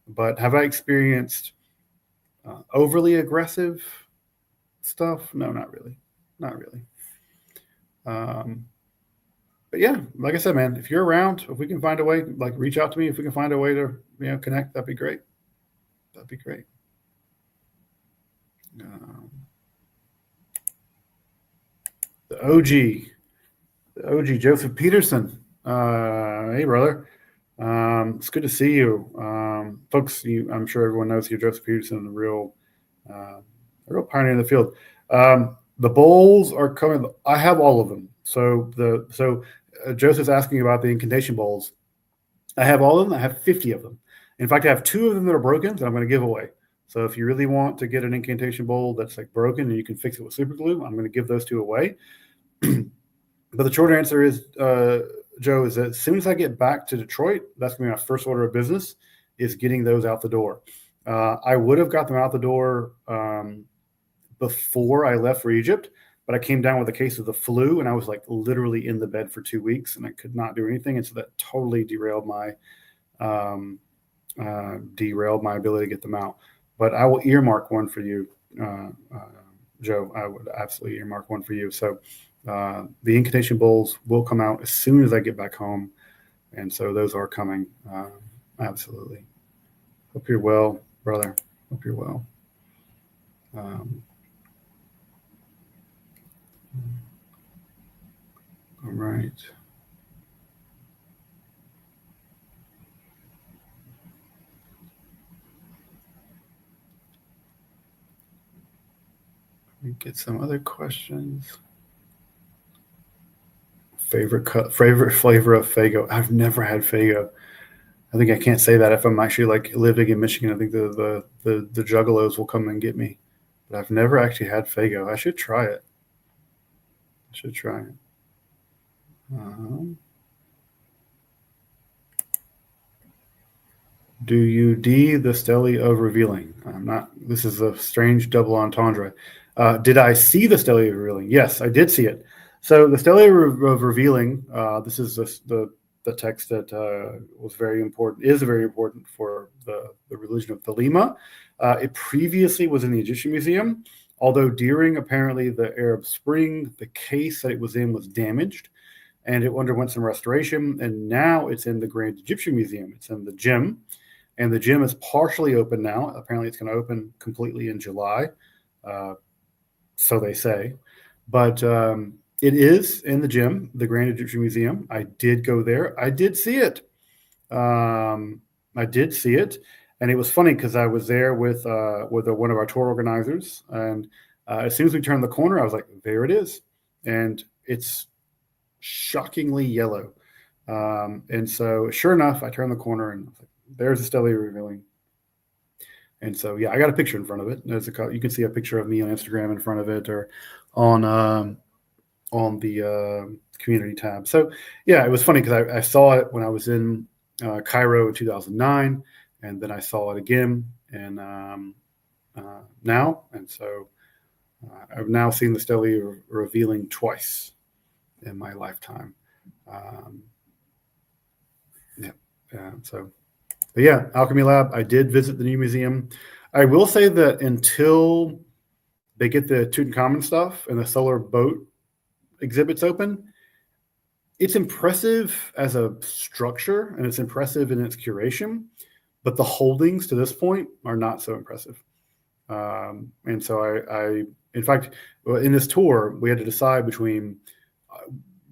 But have I experienced overly aggressive stuff? No, not really. Not really. But yeah, like I said, man, if you're around, if we can find a way, reach out to me. If we can find a way to, connect, that'd be great. That'd be great. The OG, Joseph Peterson. Hey, brother. It's good to see you. Folks, I'm sure everyone knows you, Joseph Peterson, a real pioneer in the field. The bowls are coming. I have all of them. So Joseph's asking about the incantation bowls. I have all of them. I have 50 of them. In fact, I have 2 of them that are broken that I'm going to give away. So if you really want to get an incantation bowl that's broken and you can fix it with super glue, I'm going to give those 2 away. But the short answer is, Joe, is that as soon as I get back to Detroit, that's going to be my first order of business, is getting those out the door. I would have got them out the door before I left for Egypt, but I came down with a case of the flu, and I was literally in the bed for 2 weeks, and I could not do anything, and so that totally derailed my ability to get them out. But I will earmark one for you, Joe. I would absolutely earmark one for you. So the incantation bowls will come out as soon as I get back home, and so those are coming. Absolutely. Hope you're well, brother. Hope you're well. All right. Get some other questions. Favorite flavor of Faygo? I've never had Faygo. I think I can't say that if I'm actually like living in Michigan. I think the juggalos will come and get me. But I've never actually had Faygo. I should try it. Do you D the Stele of Revealing? I'm not. This is a strange double entendre. Did I see the Stele of Revealing? Yes, I did see it. So the Stele of Revealing. This is the text that was very important. Is very important for the religion of Thelema. It previously was in the Egyptian Museum, although during apparently the Arab Spring, the case that it was in was damaged, and it underwent some restoration, and now it's in the Grand Egyptian Museum. It's in the gym. And the gym is partially open now. Apparently, it's going to open completely in July, so they say. But it is in the gym, the Grand Egyptian Museum. I did go there. I did see it. And it was funny because I was there with one of our tour organizers, and as soon as we turned the corner, I was like, "There it is," and it's shockingly yellow. And so, sure enough, I turned the corner and I was like, there's a Stele Revealing. And so, yeah, I got a picture in front of it. You can see a picture of me on Instagram in front of it, or on the community tab. So, yeah, it was funny because I saw it when I was in Cairo in 2009, and then I saw it again now. And so I've now seen the Stele Revealing twice in my lifetime. But yeah, Alchemy Lab. I did visit the new museum. I will say that until they get the Tutankhamun stuff and the solar boat exhibits open, it's impressive as a structure and it's impressive in its curation, but the holdings to this point are not so impressive. And so I, in fact, in this tour, we had to decide between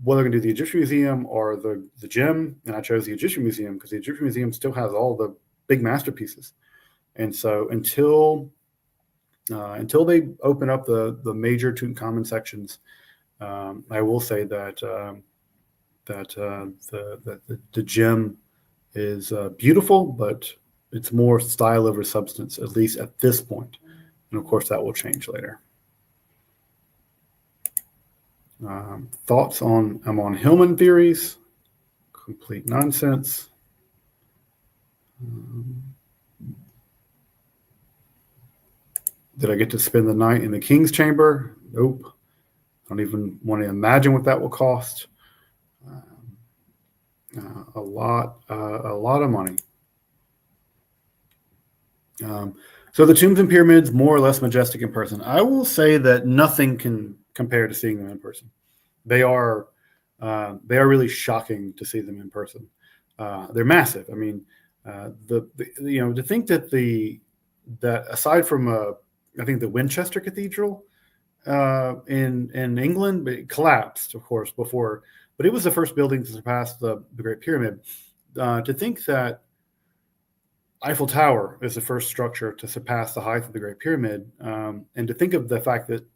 whether we're going to do the Egyptian Museum or the gym, and I chose the Egyptian Museum because the Egyptian Museum still has all the big masterpieces. And so until they open up the major Tutankhamun sections, I will say that the gym is beautiful, but it's more style over substance, at least at this point. And of course, that will change later. Thoughts on Hillman theories? Complete nonsense. Did I get to spend the night in the King's Chamber? Nope. I don't even want to imagine what that will cost. A lot of money. So the tombs and pyramids, more or less majestic in person. I will say that nothing can compare to seeing them in person. They are really shocking to see them in person. They're massive. I mean, to think that aside from I think the Winchester Cathedral in England, it collapsed, of course, before, but it was the first building to surpass the Great Pyramid. To think that Eiffel Tower is the first structure to surpass the height of the Great Pyramid, and to think of the fact that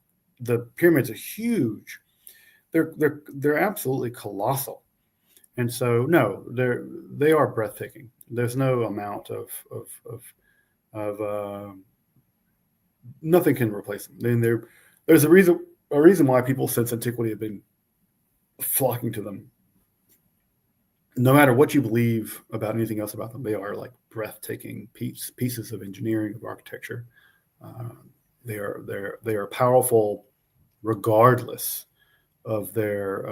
the pyramids are huge, they're absolutely colossal, and so no, they are breathtaking. There's no amount of nothing can replace them. I mean, there's a reason why people since antiquity have been flocking to them. No matter what you believe about anything else about them, they are like breathtaking pieces of engineering, of architecture. They are powerful, regardless of their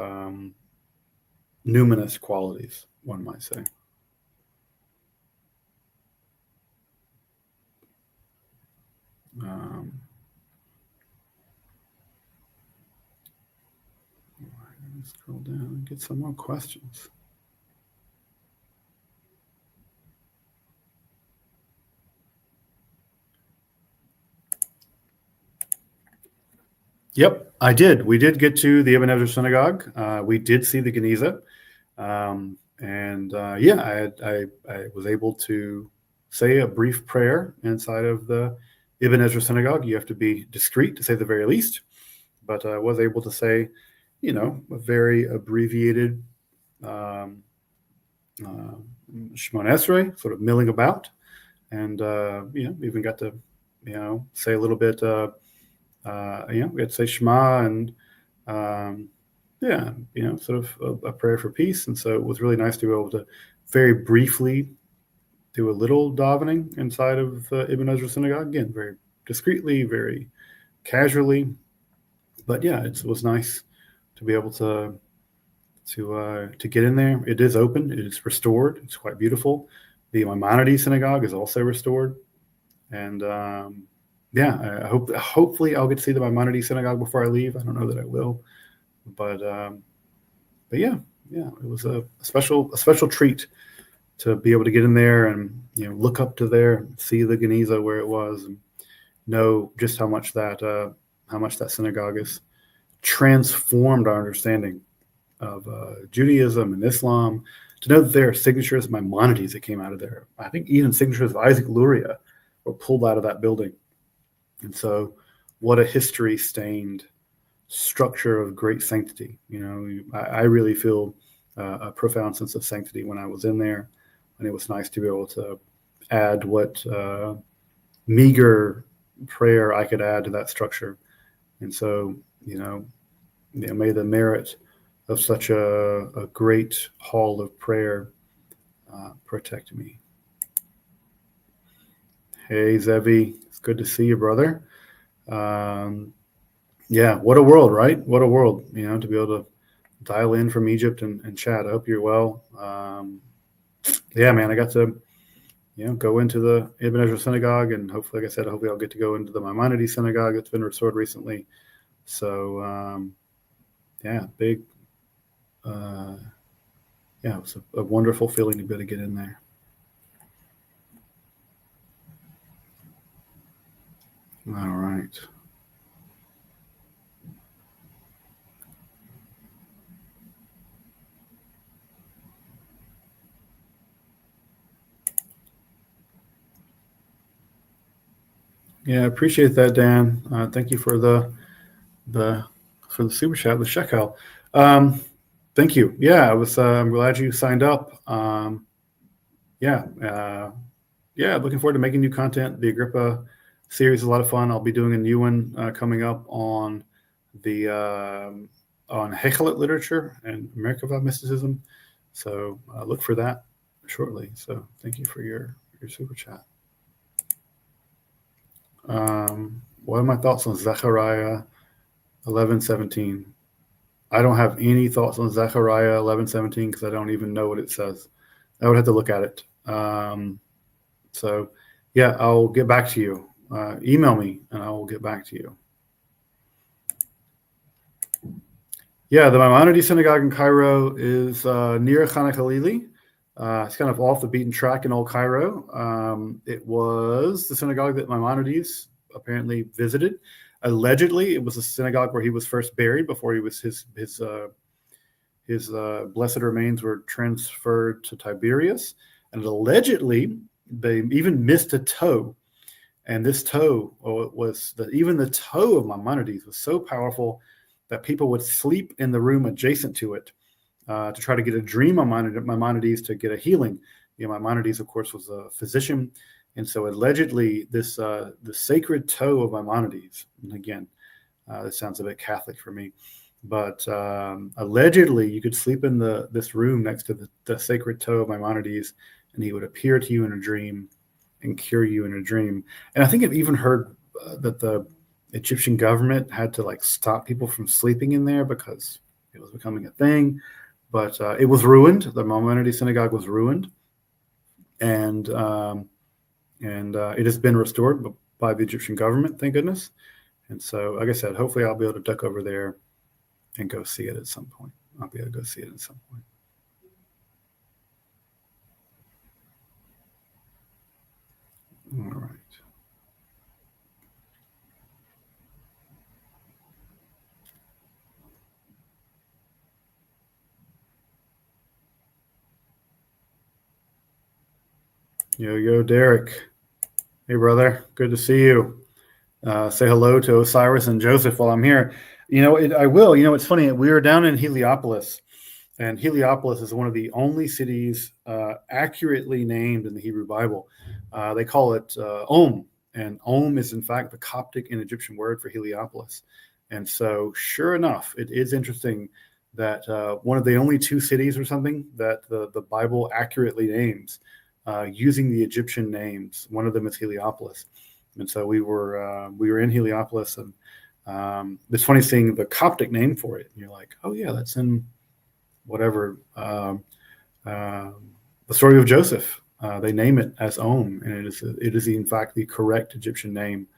numinous qualities, one might say. Scroll down and get some more questions. Yep, I did. We did get to the Ibn Ezra Synagogue. We did see the Geniza. I was able to say a brief prayer inside of the Ibn Ezra synagogue, you have to be discreet to say the very least. But I was able to say, a very abbreviated Shemon Esrei, sort of milling about, and even got to say a little bit. We had to say Shema and sort of a prayer for peace. And so it was really nice to be able to very briefly do a little davening inside of Ibn Ezra synagogue. Again, very discreetly, very casually. But yeah, it was nice to be able to get in there. It is open. It is restored. It's quite beautiful. The Maimonides synagogue is also restored. And hopefully I'll get to see the Maimonides synagogue before I leave. I don't know that I will, but yeah, it was a special treat to be able to get in there and look up to there, see the Geniza where it was, and know just how much that synagogue has transformed our understanding of Judaism and Islam. To know that there are signatures of Maimonides that came out of there. I think even signatures of Isaac Luria were pulled out of that building. And so what a history-stained structure of great sanctity. I really feel a profound sense of sanctity when I was in there. And it was nice to be able to add what meager prayer I could add to that structure. And so, may the merit of such a great hall of prayer protect me. Hey, Zevi, it's good to see you, brother. What a world, right? What a world, to be able to dial in from Egypt and chat. I hope you're well. Man, I got to, go into the Ibn Ezra synagogue, and hopefully, like I said, hopefully I'll get to go into the Maimonides synagogue that's been restored recently. So, big, it was a wonderful feeling to be able to get in there. All right. Yeah, I appreciate that, Dan. Thank you for the super chat with Shekel. Thank you. Yeah, I'm glad you signed up. Looking forward to making new content. The Agrippa series is a lot of fun. I'll be doing a new one coming up on the on Hechelet literature and Merkava mysticism. So look for that shortly. So thank you for your super chat. What are my thoughts on Zechariah 11:17? I don't have any thoughts on Zechariah 11:17 because I don't even know what it says. I would have to look at it. I'll get back to you. Email me and I will get back to you. Yeah, the Maimonides synagogue in Cairo is near Chana Khalili. It's kind of off the beaten track in old Cairo. It was the synagogue that Maimonides apparently visited. Allegedly, it was a synagogue where he was first buried before he was his blessed remains were transferred to Tiberias. And allegedly, they even missed a toe. And this toe even the toe of Maimonides was so powerful that people would sleep in the room adjacent to it to try to get a dream on Maimonides to get a healing. Maimonides, of course, was a physician. And so allegedly, the sacred toe of Maimonides, and again, this sounds a bit Catholic for me, but allegedly you could sleep in this room next to the sacred toe of Maimonides, and he would appear to you in a dream and cure you in a dream. And I think I've even heard that the Egyptian government had to stop people from sleeping in there because it was becoming a thing. But it was ruined. The Maimonides synagogue was ruined, and it has been restored by the Egyptian government, thank goodness. And so, like I said, hopefully I'll be able to duck over there and go see it at some point. I'll be able to go see it at some point. All right. Yo, Derek. Hey, brother. Good to see you. say hello to Osiris and Joseph while I'm here. I will. It's funny. We were down in Heliopolis, and Heliopolis is one of the only cities accurately named in the Hebrew Bible. They call it Om, and Om is in fact the Coptic and Egyptian word for Heliopolis. And so, sure enough, it is interesting that one of the only two cities or something that the Bible accurately names using the Egyptian names. One of them is Heliopolis. And so we were in Heliopolis, and it's funny seeing the Coptic name for it. And you're like, oh yeah, that's in whatever the story of Joseph. They name it as Om, and it is in fact the correct Egyptian name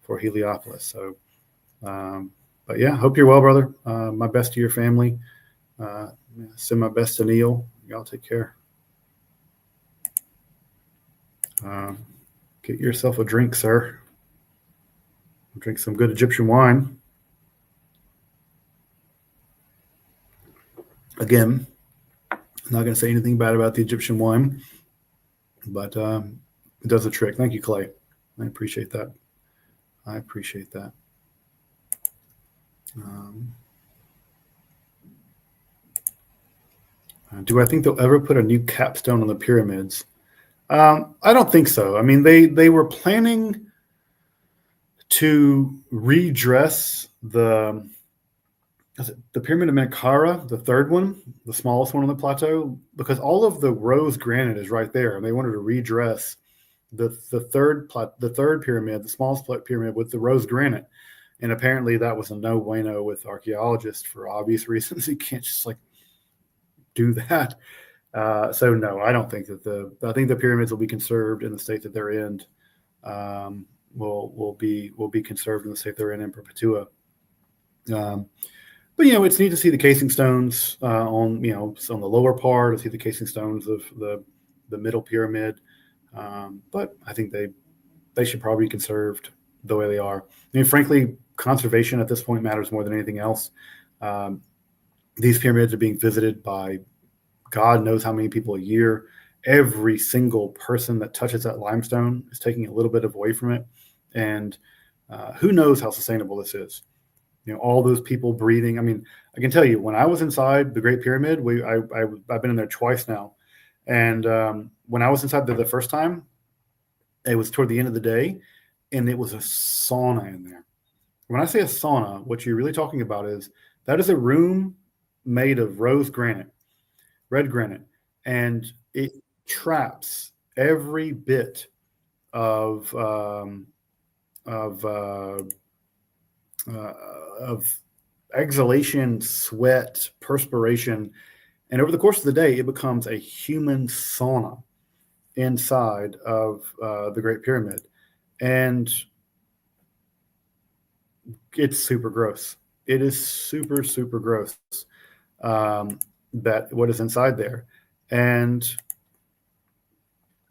for Heliopolis. So, but yeah, hope you're well, brother. My best to your family. Send my best to Neil. Y'all take care. Get yourself a drink, sir. Drink some good Egyptian wine. Again, I'm not going to say anything bad about the Egyptian wine, but it does the trick. Thank you, Clay. I appreciate that. Do I think they'll ever put a new capstone on the pyramids? I don't think so. I mean, they were planning to redress the pyramid of Menkaure, the third one, the smallest one on the plateau, because all of the rose granite is right there, and they wanted to redress the third pyramid, the smallest pyramid, with the rose granite. And apparently that was a no bueno with archaeologists for obvious reasons. You can't just like do that. So no, I don't think that I think the pyramids will be conserved in the state that they're in. Will be conserved in the state they're in perpetua. But it's neat to see the casing stones on the lower part, to see the casing stones of the middle pyramid. But I think they should probably be conserved the way they are. I mean, frankly, conservation at this point matters more than anything else. These pyramids are being visited by God knows how many people a year. Every single person that touches that limestone is taking a little bit away from it. And who knows how sustainable this is. All those people breathing. I mean, I can tell you, when I was inside the Great Pyramid, I've been in there twice now. And when I was inside there the first time, it was toward the end of the day, and it was a sauna in there. When I say a sauna, what you're really talking about is that is a room made of rose granite, red granite, and it traps every bit of exhalation, sweat, perspiration, and over the course of the day, it becomes a human sauna inside of the Great Pyramid, and it's super gross. It is super, super gross. That what is inside there, and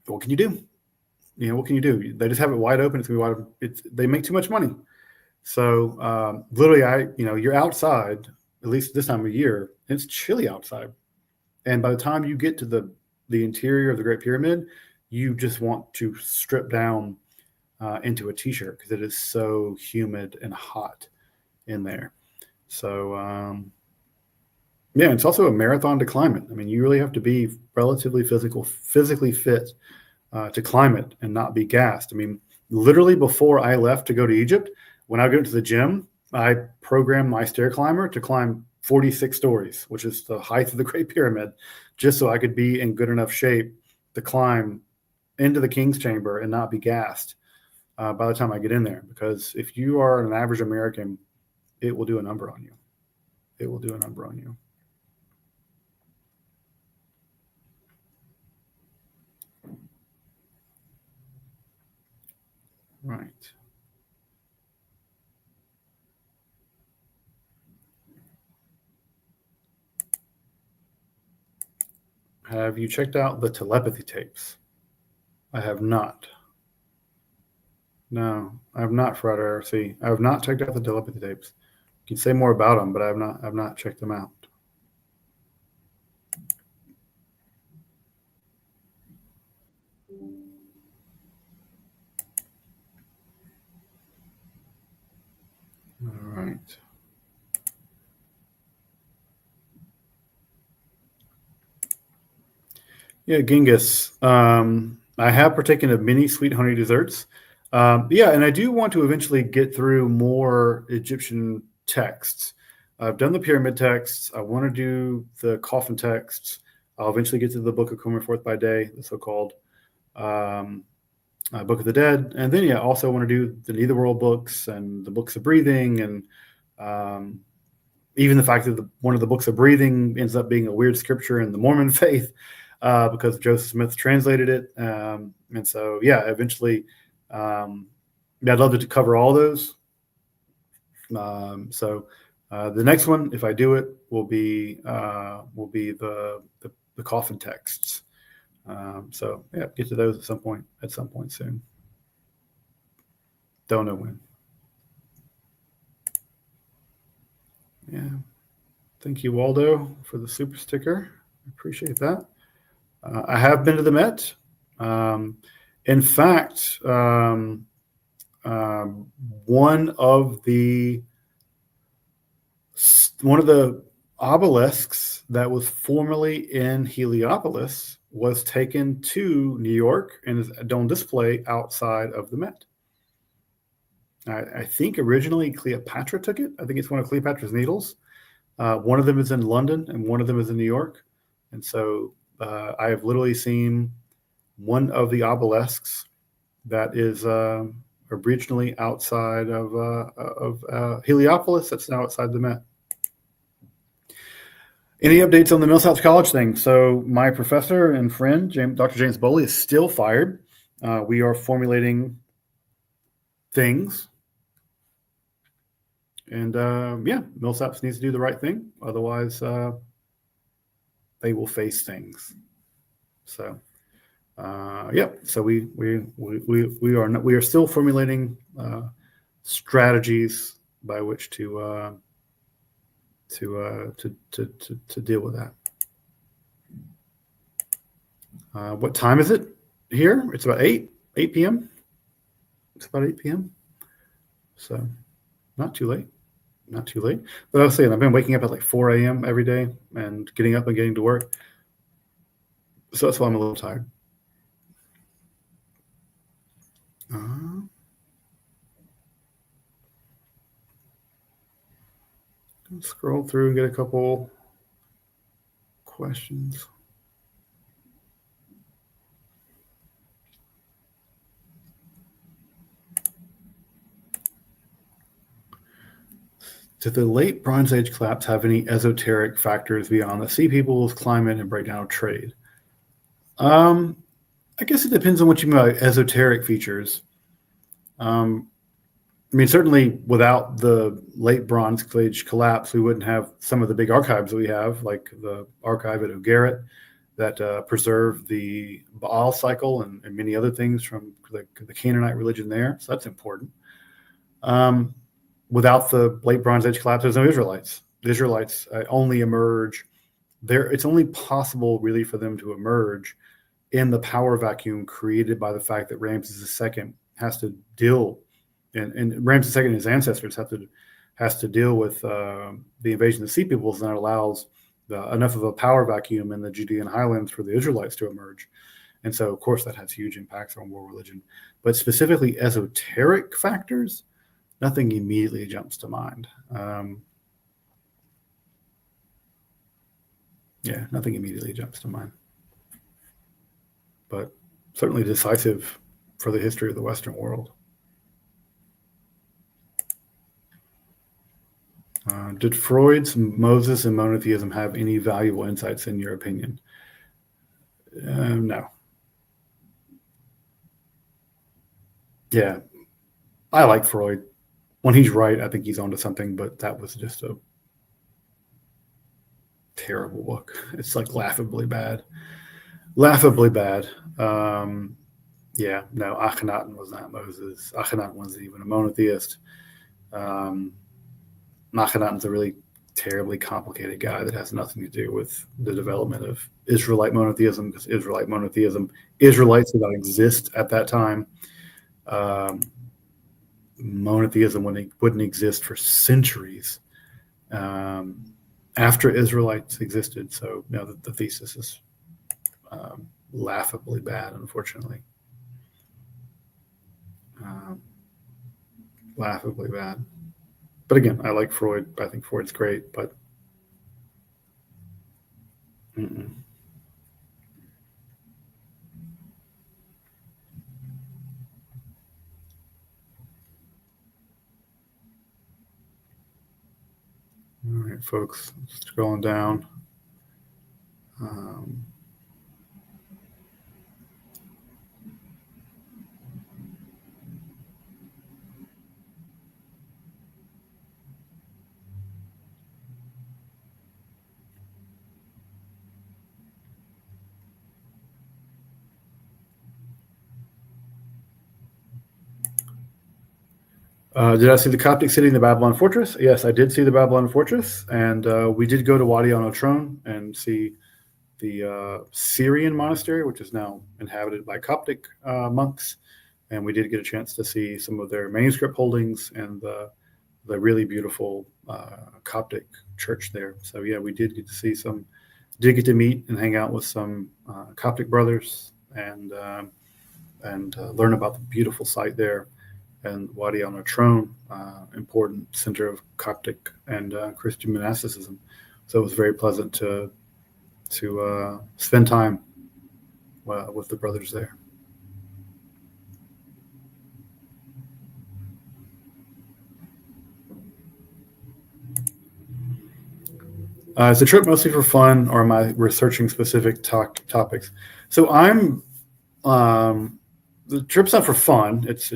what can you do? What can you do? They just have it wide open. It's gonna be wide open. They make too much money. So literally, you're outside, at least this time of year, it's chilly outside. And by the time you get to the interior of the Great Pyramid, you just want to strip down into a t-shirt because it is so humid and hot in there. So yeah, it's also a marathon to climb it. I mean, you really have to be relatively physically fit to climb it and not be gassed. I mean, literally before I left to go to Egypt, when I go to the gym, I programmed my stair climber to climb 46 stories, which is the height of the Great Pyramid, just so I could be in good enough shape to climb into the King's Chamber and not be gassed by the time I get in there. Because if you are an average American, it will do a number on you. It will do a number on you. Right. Have you checked out the telepathy tapes? I have not. No, I have not, Fred RC. I have not checked out the telepathy tapes. You can say more about them, but I've not checked them out. Yeah, Genghis. I have partaken of many sweet honey desserts. Yeah, and I do want to eventually get through more Egyptian texts. I've done the pyramid texts. I want to do the coffin texts. I'll eventually get to the Book of Comer Forth by Day, the so-called um, Book of the Dead, and then yeah, also want to do the Netherworld books and the books of breathing, and um, even the fact that one of the books of breathing ends up being a weird scripture in the Mormon faith because Joseph Smith translated it. And so, yeah, eventually, yeah, I'd love to cover all those. The next one, if I do it, will be the coffin texts. So yeah, get to those at some point soon. Don't know when. Yeah. Thank you, Waldo, for the super sticker. I appreciate that. I have been to the Met. In fact, one of the obelisks that was formerly in Heliopolis was taken to New York and is on display outside of the Met. I think originally Cleopatra took it. I think it's one of Cleopatra's needles. One of them is in London and one of them is in New York. And so I have literally seen one of the obelisks that is originally outside of Heliopolis. That's now outside the Met. Any updates on the Millsaps College thing? So my professor and friend, Dr. James Bowley, is still fired. We are formulating things. And yeah, Millsaps needs to do the right thing. Otherwise, they will face things. So yeah, so we are still formulating strategies by which to deal with that. What time is it here? It's about 8 p.m. It's about 8 p.m. So not too late. Not too late. But I was saying, I've been waking up at like 4 a.m. every day and getting up and getting to work. So that's why I'm a little tired. Scroll through and get a couple questions. Did the late Bronze Age collapse have any esoteric factors beyond the sea peoples, climate, and breakdown of trade? I guess it depends on what you mean by esoteric features. I mean, certainly without the late Bronze Age collapse, we wouldn't have some of the big archives that we have, like the archive at Ugarit that preserve the Baal cycle and many other things from the Canaanite religion there. So that's important. Without the late Bronze Age collapse, there's no Israelites. The Israelites only emerge there. It's only possible, really, for them to emerge in the power vacuum created by the fact that Ramses II has to deal, and Ramses II and his ancestors has to deal with the invasion of the Sea Peoples, and that allows enough of a power vacuum in the Judean highlands for the Israelites to emerge. And so, of course, that has huge impacts on world religion. But specifically esoteric factors, nothing immediately jumps to mind. Yeah, nothing immediately jumps to mind. But certainly decisive for the history of the Western world. Did Freud's Moses and monotheism have any valuable insights in your opinion? No. Yeah, I like Freud. When he's right, I think he's onto something, but that was just a terrible book. It's like laughably bad. Laughably bad. Yeah, no, Akhenaten was not Moses. Akhenaten wasn't even a monotheist. Akhenaten's a really terribly complicated guy that has nothing to do with the development of Israelite monotheism, because Israelites did not exist at that time. Monotheism wouldn't exist for centuries after Israelites existed. So now the thesis is laughably bad, unfortunately. Laughably bad. But again, I like Freud. I think Freud's great, but mm-mm. All right, folks, scrolling down. Did I see the Coptic city in the Babylon Fortress? Yes, I did see the Babylon Fortress, and we did go to Wadi al-Natron and see the Syrian monastery, which is now inhabited by Coptic monks. And we did get a chance to see some of their manuscript holdings and the really beautiful Coptic church there. So yeah, we did get to see some, did get to meet and hang out with some Coptic brothers and learn about the beautiful site there. And Wadi al-Natron, important center of Coptic and Christian monasticism. So it was very pleasant to spend time with the brothers there. Is the trip mostly for fun, or am I researching specific topics? So the trip's not for fun. It's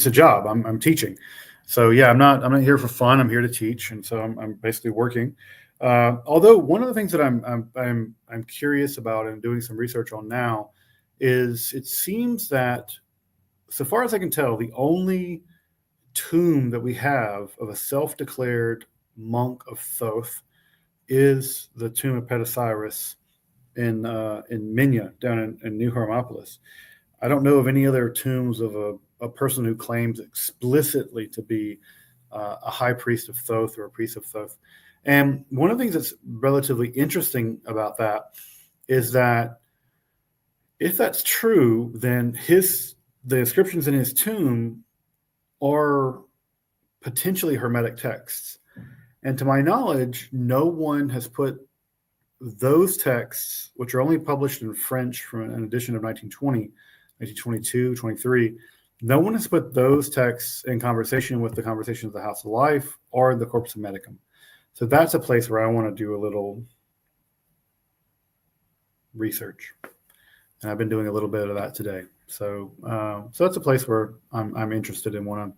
a job. I'm teaching. So yeah, I'm not here for fun. I'm here to teach, and so I'm basically working. Although one of the things that I'm curious about and doing some research on now is it seems that, so far as I can tell, the only tomb that we have of a self-declared monk of Thoth is the tomb of Petasiris in Minya down in New Hermopolis. I don't know of any other tombs of a person who claims explicitly to be a high priest of Thoth or a priest of Thoth. And one of the things that's relatively interesting about that is that if that's true, then the inscriptions in his tomb are potentially Hermetic texts. And to my knowledge, no one has put those texts, which are only published in French from an edition of 1920, 1922, 23, no one has put those texts in conversation with the Conversations of the House of Life or the Corpus Hermeticum. So that's a place where I want to do a little research. And I've been doing a little bit of that today. So that's a place where I'm interested and want to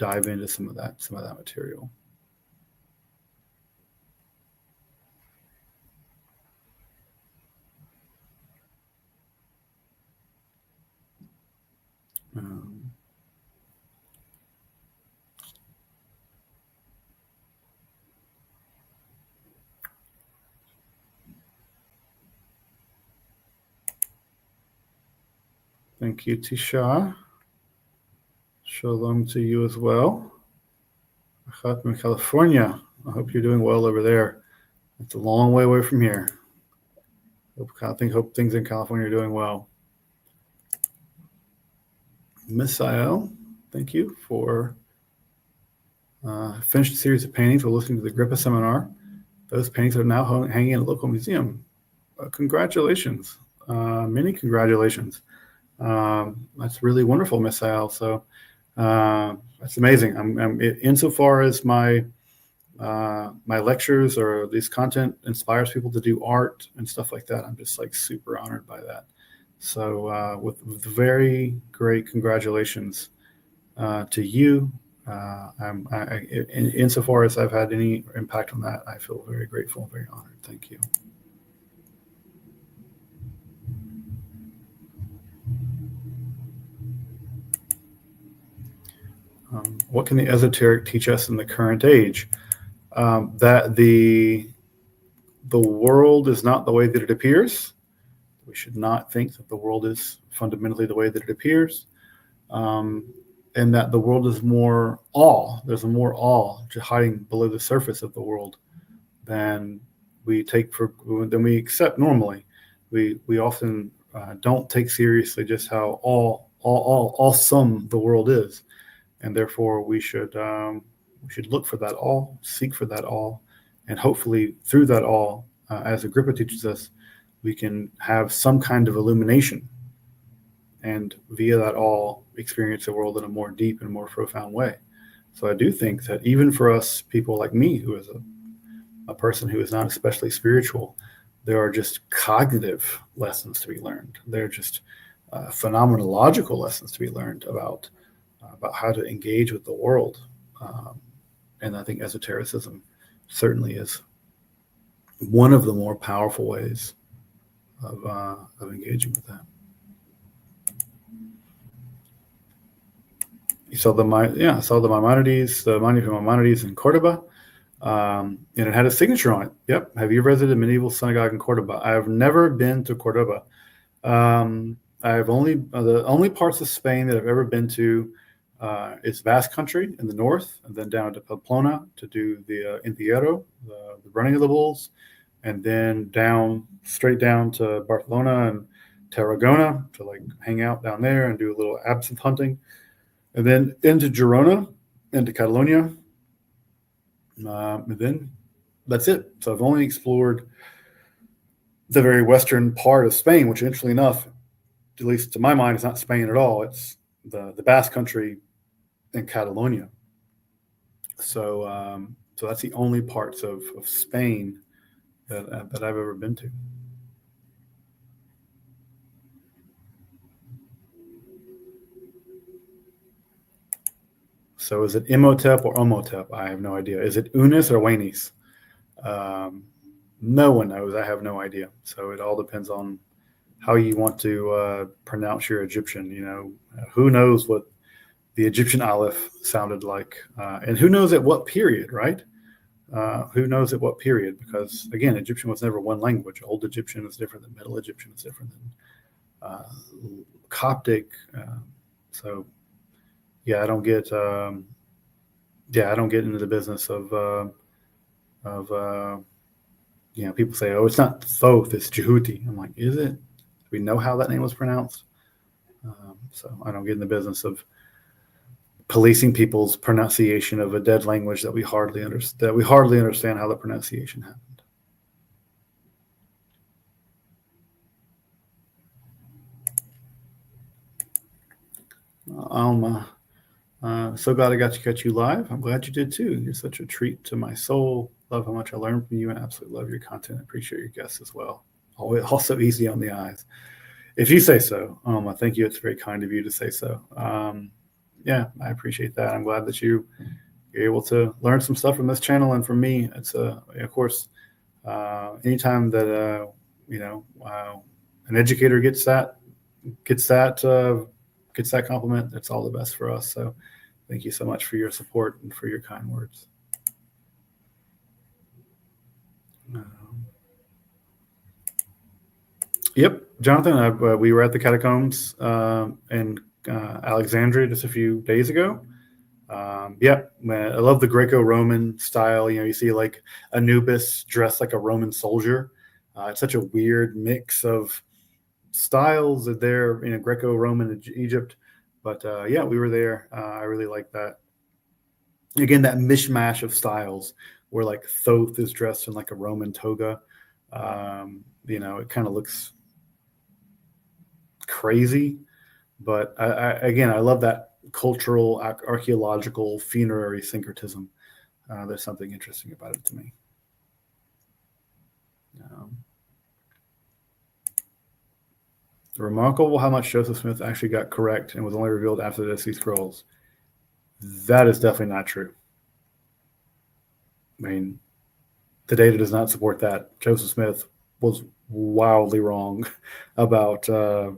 dive into some of that material. Thank you, Tisha. Shalom to you as well. From California. I hope you're doing well over there. It's a long way away from here. Hope things in California are doing well. Misael, thank you for finished a series of paintings while listening to the Agrippa seminar. Those paintings are now hanging in a local museum. Congratulations. Many congratulations. That's really wonderful, Misael. So that's amazing. I'm insofar as my lectures or these content inspires people to do art and stuff like that, I'm just like super honored by that. So with very great congratulations to you. Insofar as I've had any impact on that, I feel very grateful, very honored. Thank you. What can the esoteric teach us in the current age? That the world is not the way that it appears. We should not think that the world is fundamentally the way that it appears, and that the world is more awe. There's more awe just hiding below the surface of the world than we accept normally. we often don't take seriously just how awesome the world is, and therefore we should look for that all, seek for that all, and hopefully through that all, as Agrippa teaches us, we can have some kind of illumination, and via that all experience the world in a more deep and more profound way. So I do think that even for us, people like me, who is a person who is not especially spiritual, there are just cognitive lessons to be learned. There are just phenomenological lessons to be learned about how to engage with the world. And I think esotericism certainly is one of the more powerful ways of engaging with that. You saw I saw the Maimonides in Cordoba, and it had a signature on it. Yep. Have you visited a medieval synagogue in Cordoba? I have never been to Cordoba. I have only the only parts of Spain that I've ever been to is Basque Country in the north, and then down to Pamplona to do the Entierro, the running of the bulls, and then straight down to Barcelona and Tarragona to like hang out down there and do a little absinthe hunting, and then into Girona, into Catalonia, and then that's it. So I've only explored the very western part of Spain, which, interestingly enough, at least to my mind, is not Spain at all. It's the Basque Country and Catalonia. So that's the only parts of Spain that I've ever been to. So is it Imhotep or Omotep? I have no idea. Is it Unis or Wanis? No one knows. I have no idea. So it all depends on how you want to pronounce your Egyptian. Who knows what the Egyptian Aleph sounded like, and who knows at what period, right? Who knows at what period? Because again, Egyptian was never one language. Old Egyptian is different than Middle Egyptian. Is different than Coptic. So yeah, I don't get. I don't get into the business of people say, oh, it's not Thoth, it's Jehuti. I'm like, is it? Do we know how that name was pronounced? So I don't get in the business of policing people's pronunciation of a dead language that we hardly understand how the pronunciation happened. So glad I got to catch you live. I'm glad you did too. You're such a treat to my soul. Love how much I learned from you, and absolutely love your content. Appreciate your guests as well. Always also easy on the eyes. If you say so. Thank you. It's very kind of you to say so. Yeah, I appreciate that. I'm glad that you're able to learn some stuff from this channel and from me. It's of course, anytime that an educator gets that compliment, that's all the best for us. So thank you so much for your support and for your kind words. Yep, Jonathan, we were at the catacombs in Alexandria just a few days ago. Yep, man, I love the Greco-Roman style. You see like Anubis dressed like a Roman soldier. It's such a weird mix of styles there, Greco-Roman Egypt. But yeah, we were there. I really like that. Again, that mishmash of styles where like Thoth is dressed in like a Roman toga. It kind of looks crazy, but I love that cultural, archaeological, funerary syncretism. There's something interesting about it to me. Remarkable how much Joseph Smith actually got correct and was only revealed after the Dead Sea Scrolls. That is definitely not true. I mean, the data does not support that. Joseph Smith was wildly wrong about the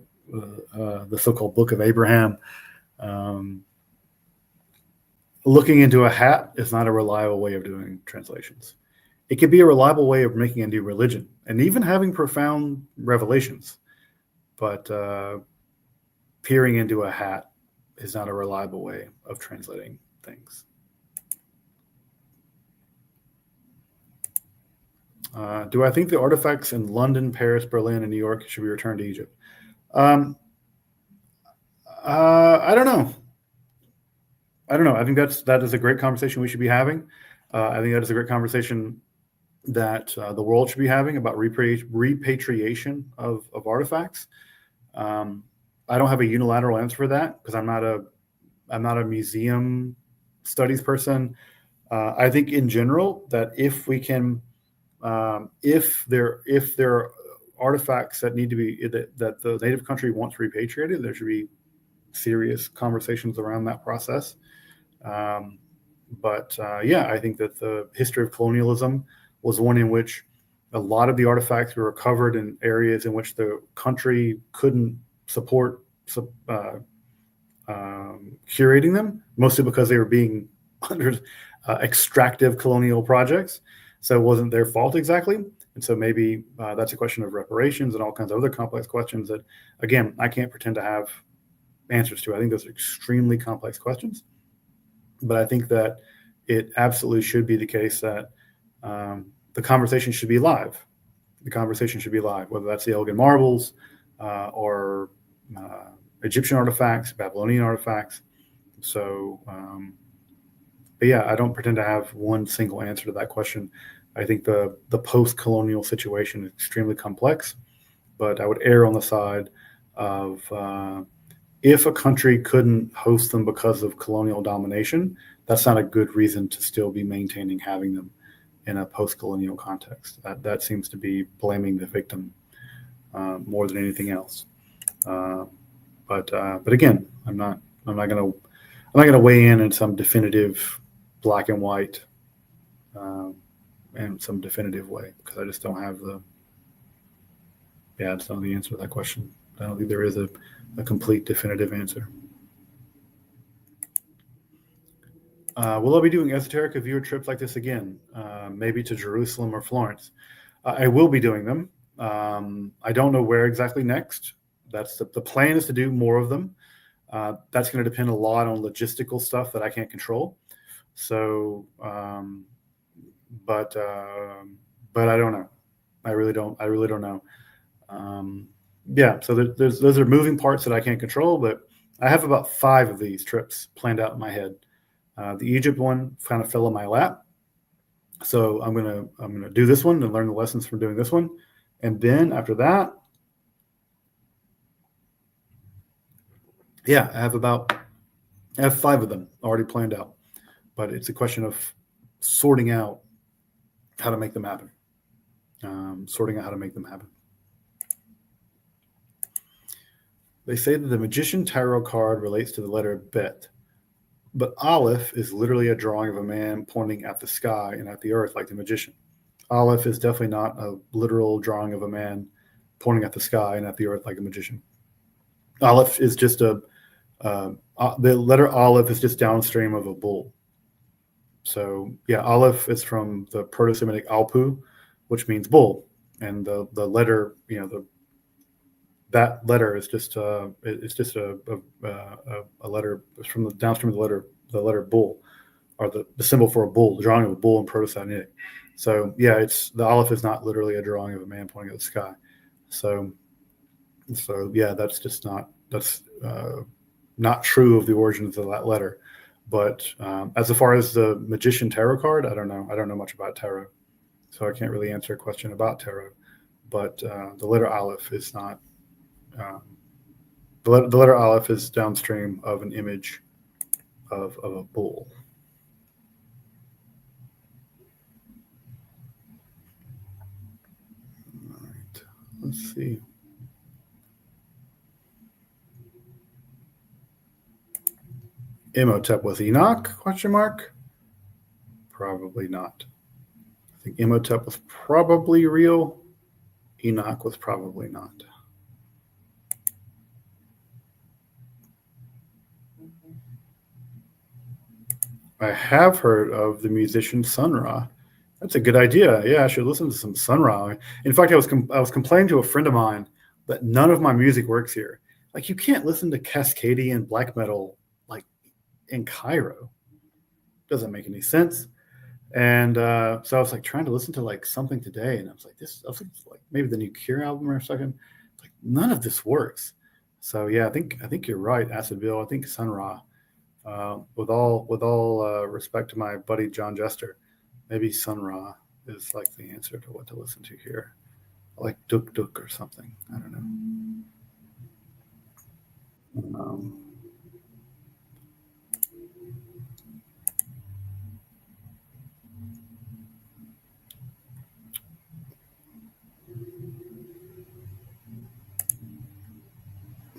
so-called Book of Abraham. Looking into a hat is not a reliable way of doing translations. It could be a reliable way of making a new religion and even having profound revelations. But peering into a hat is not a reliable way of translating things. Do I think the artifacts in London, Paris, Berlin, and New York should be returned to Egypt? Um, I don't know. I think that is a great conversation we should be having. I think that is a great conversation that the world should be having about repatriation of artifacts. Um, I don't have a unilateral answer for that because I'm not a museum studies person. I think in general that if we can, if there are artifacts that need to be that the native country wants repatriated, there should be serious conversations around that process. Um, but yeah, I think that the history of colonialism was one in which a lot of the artifacts were recovered in areas in which the country couldn't support curating them, mostly because they were being under extractive colonial projects. So it wasn't their fault exactly. And so maybe that's a question of reparations and all kinds of other complex questions that, again, I can't pretend to have answers to. I think those are extremely complex questions. But I think that it absolutely should be the case that the conversation should be live. The conversation should be live, whether that's the Elgin marbles or Egyptian artifacts, Babylonian artifacts. So, but yeah, I don't pretend to have one single answer to that question. I think the post-colonial situation is extremely complex, but I would err on the side of if a country couldn't host them because of colonial domination, that's not a good reason to still be maintaining having them in a post-colonial context. That seems to be blaming the victim more than anything else. But again, I'm not gonna weigh in some definitive black and white and some definitive way because I just don't have I just don't know the answer to that question. I don't think there is a complete definitive answer. Will I be doing Esoterica viewer trips like this again? Maybe to Jerusalem or Florence. I will be doing them. I don't know where exactly next. That's the plan is to do more of them. That's going to depend a lot on logistical stuff that I can't control. So, but I don't know. I really don't know. Yeah, so those are moving parts that I can't control, but I have about 5 of these trips planned out in my head. The Egypt one kind of fell in my lap, so I'm gonna do this one and learn the lessons from doing this one, and then after that, yeah, I have 5 of them already planned out, but it's a question of sorting out how to make them happen. They say that the Magician Tarot card relates to the letter Bet, but Aleph is literally a drawing of a man pointing at the sky and at the earth like the magician. Aleph is definitely not a literal drawing of a man pointing at the sky and at the earth like a magician. Aleph is just the letter Aleph is just downstream of a bull. So yeah, Aleph is from the Proto-Semitic Alpu, which means bull, and the letter, that letter is just it's just a letter from the downstream of the letter bull, or the symbol for a bull, the drawing of a bull in Proto-Semitic. So yeah, it's the Aleph is not literally a drawing of a man pointing at the sky. So yeah, that's not true of the origins of that letter. But as far as the Magician Tarot card, I don't know much about tarot, so I can't really answer a question about tarot. But the letter Aleph is not. The letter Aleph is downstream of an image of a bull. All right, let's see. Imhotep was Enoch? Question mark. Probably not. I think Imhotep was probably real. Enoch was probably not. I have heard of the musician Sun Ra. That's a good idea. Yeah, I should listen to some Sun Ra. In fact, I was complaining to a friend of mine that none of my music works here. Like, you can't listen to Cascadian black metal like in Cairo. Doesn't make any sense. And so I was like trying to listen to like something today, and I was like like maybe the new Cure album or something. Like none of this works. So yeah, I think you're right, Acidville. I think Sun Ra. With all respect to my buddy John Jester, maybe Sun Ra is like the answer to what to listen to here, like Duk Duk or something. I don't know.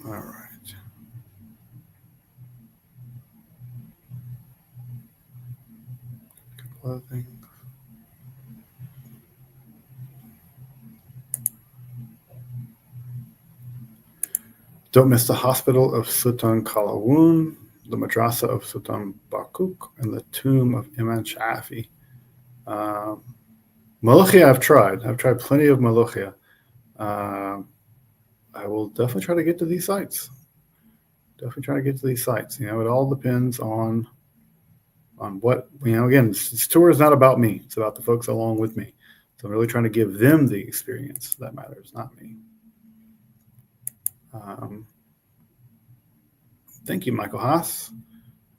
All right. Clothing. Don't miss the hospital of Sultan Qalawun, the madrasa of Sultan Bakuk, and the tomb of Imam Shafi. Um, Malokhia, I've tried. I've tried plenty of Malokhia. Uh, I will definitely try to get to these sites. Definitely try to get to these sites. You know, it all depends on what, you know. Again, this tour is not about me. It's about the folks along with me. So I'm really trying to give them the experience that matters, not me. Um, thank you, Michael Haas.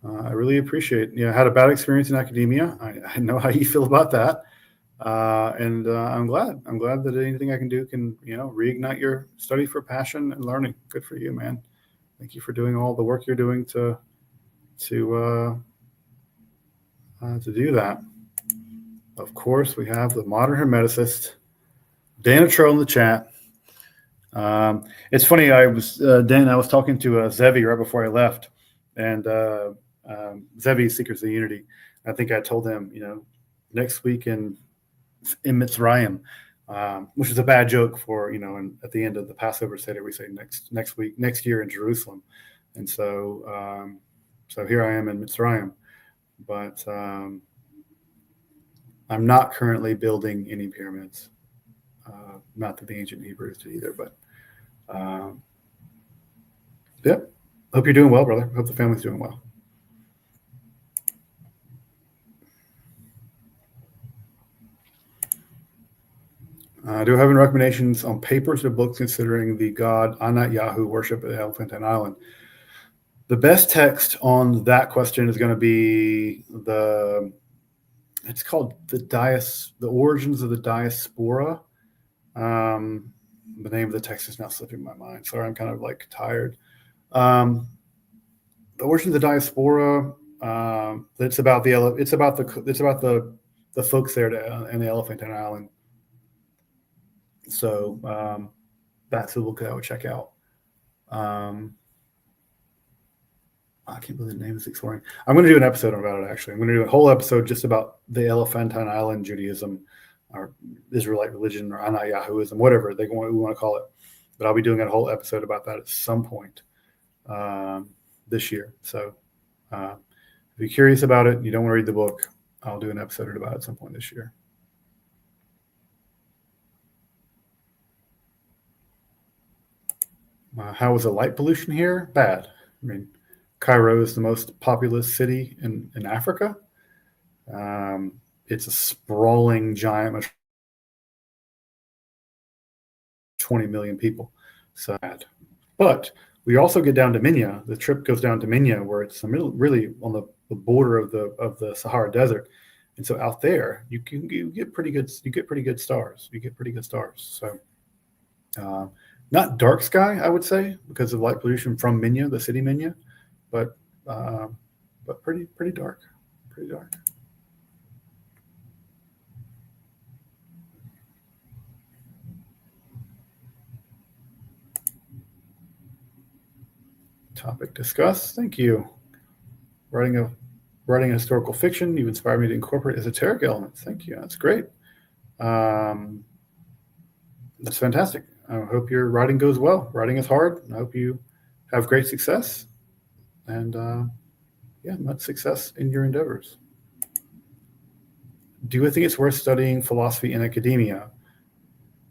I really appreciate it. You know, I had a bad experience in academia. I know how you feel about that. And I'm glad. I'm glad that anything I can do can, you know, reignite your study for passion and learning. Good for you, man. Thank you for doing all the work you're doing to do that. Of course, we have the modern hermeticist, Dana Tro in the chat. It's funny. I was talking to Zevi right before I left, and Zevi Seekers of Unity. I think I told him, you know, next week in Mitzrayim, which is a bad joke for, you know, and at the end of the Passover Seder, we say next year in Jerusalem. And so here I am in Mitzrayim, but I'm not currently building any pyramids. Not that the ancient Hebrews did either, but yeah. Hope you're doing well, brother. Hope the family's doing well. Do I have any recommendations on papers or books considering the god Anat Yahu worship at Elephantine Island? The best text on that question is going to be it's called the Origins of the Diaspora. The name of the text is now slipping my mind. Sorry, I'm kind of like tired. The Origins of the Diaspora. It's about the folks there in the Elephantine Island. So that's a book that I would check out. I can't believe the name is exploring. I'm going to do an episode about it, actually. I'm going to do a whole episode just about the Elephantine Island Judaism or Israelite religion or Anat Yahuism, whatever we want to call it. But I'll be doing a whole episode about that at some point this year. So if you're curious about it and you don't want to read the book, I'll do an episode about it at some point this year. How was the light pollution here? Bad. I mean, Cairo is the most populous city in Africa. It's a sprawling giant, 20 million people. So bad. But we also get down to Minya. The trip goes down to Minya, where it's really on the border of the Sahara Desert. And so out there, you get pretty good stars. You get pretty good stars. So not dark sky, I would say, because of light pollution from Minya, the city Minya, but pretty dark. Pretty dark. Topic discussed. Thank you. Writing historical fiction, you've inspired me to incorporate esoteric elements. Thank you. That's great. That's fantastic. I hope your writing goes well. Writing is hard. I hope you have great success. And much success in your endeavors. Do you think it's worth studying philosophy in academia?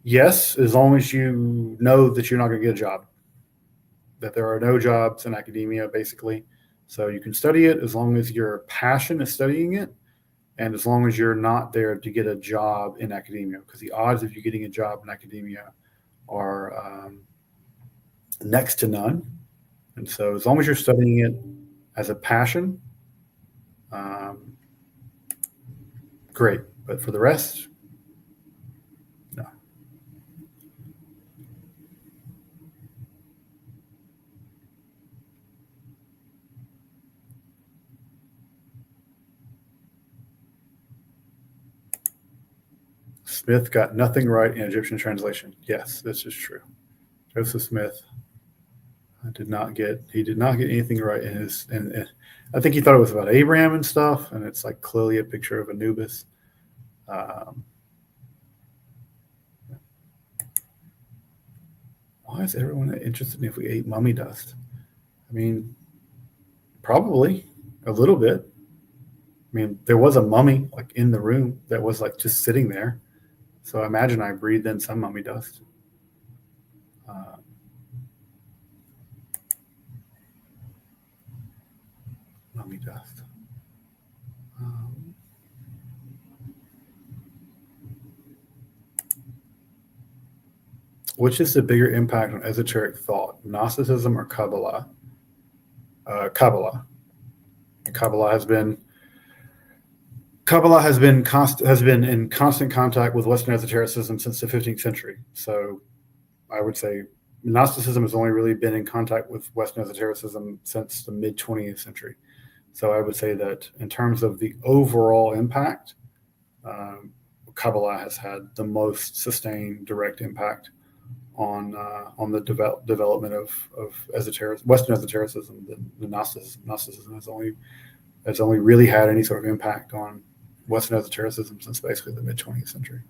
Yes, as long as you know that you're not going to get a job. That there are no jobs in academia, basically. So you can study it as long as your passion is studying it. And as long as you're not there to get a job in academia, because the odds of you getting a job in academia are next to none. And so as long as you're studying it as a passion, um, great. But for the rest, no. Smith got nothing right in Egyptian translation. Yes, this is true. Joseph Smith did not get anything right in his. And I think he thought it was about Abraham and stuff, and it's like clearly a picture of Anubis. Why is everyone interested in if we ate mummy dust? I mean, probably a little bit. I mean, there was a mummy like in the room that was like just sitting there. So I imagine I breathed in some mummy dust. Mummy dust. Which is the bigger impact on esoteric thought, Gnosticism or Kabbalah? Kabbalah. Kabbalah has been in constant contact with Western esotericism since the 15th century. So I would say Gnosticism has only really been in contact with Western esotericism since the mid 20th century. So I would say that in terms of the overall impact, Kabbalah has had the most sustained direct impact on the development of Western esotericism. The Gnosticism has only really had any sort of impact on Western esotericism since basically the mid 20th century.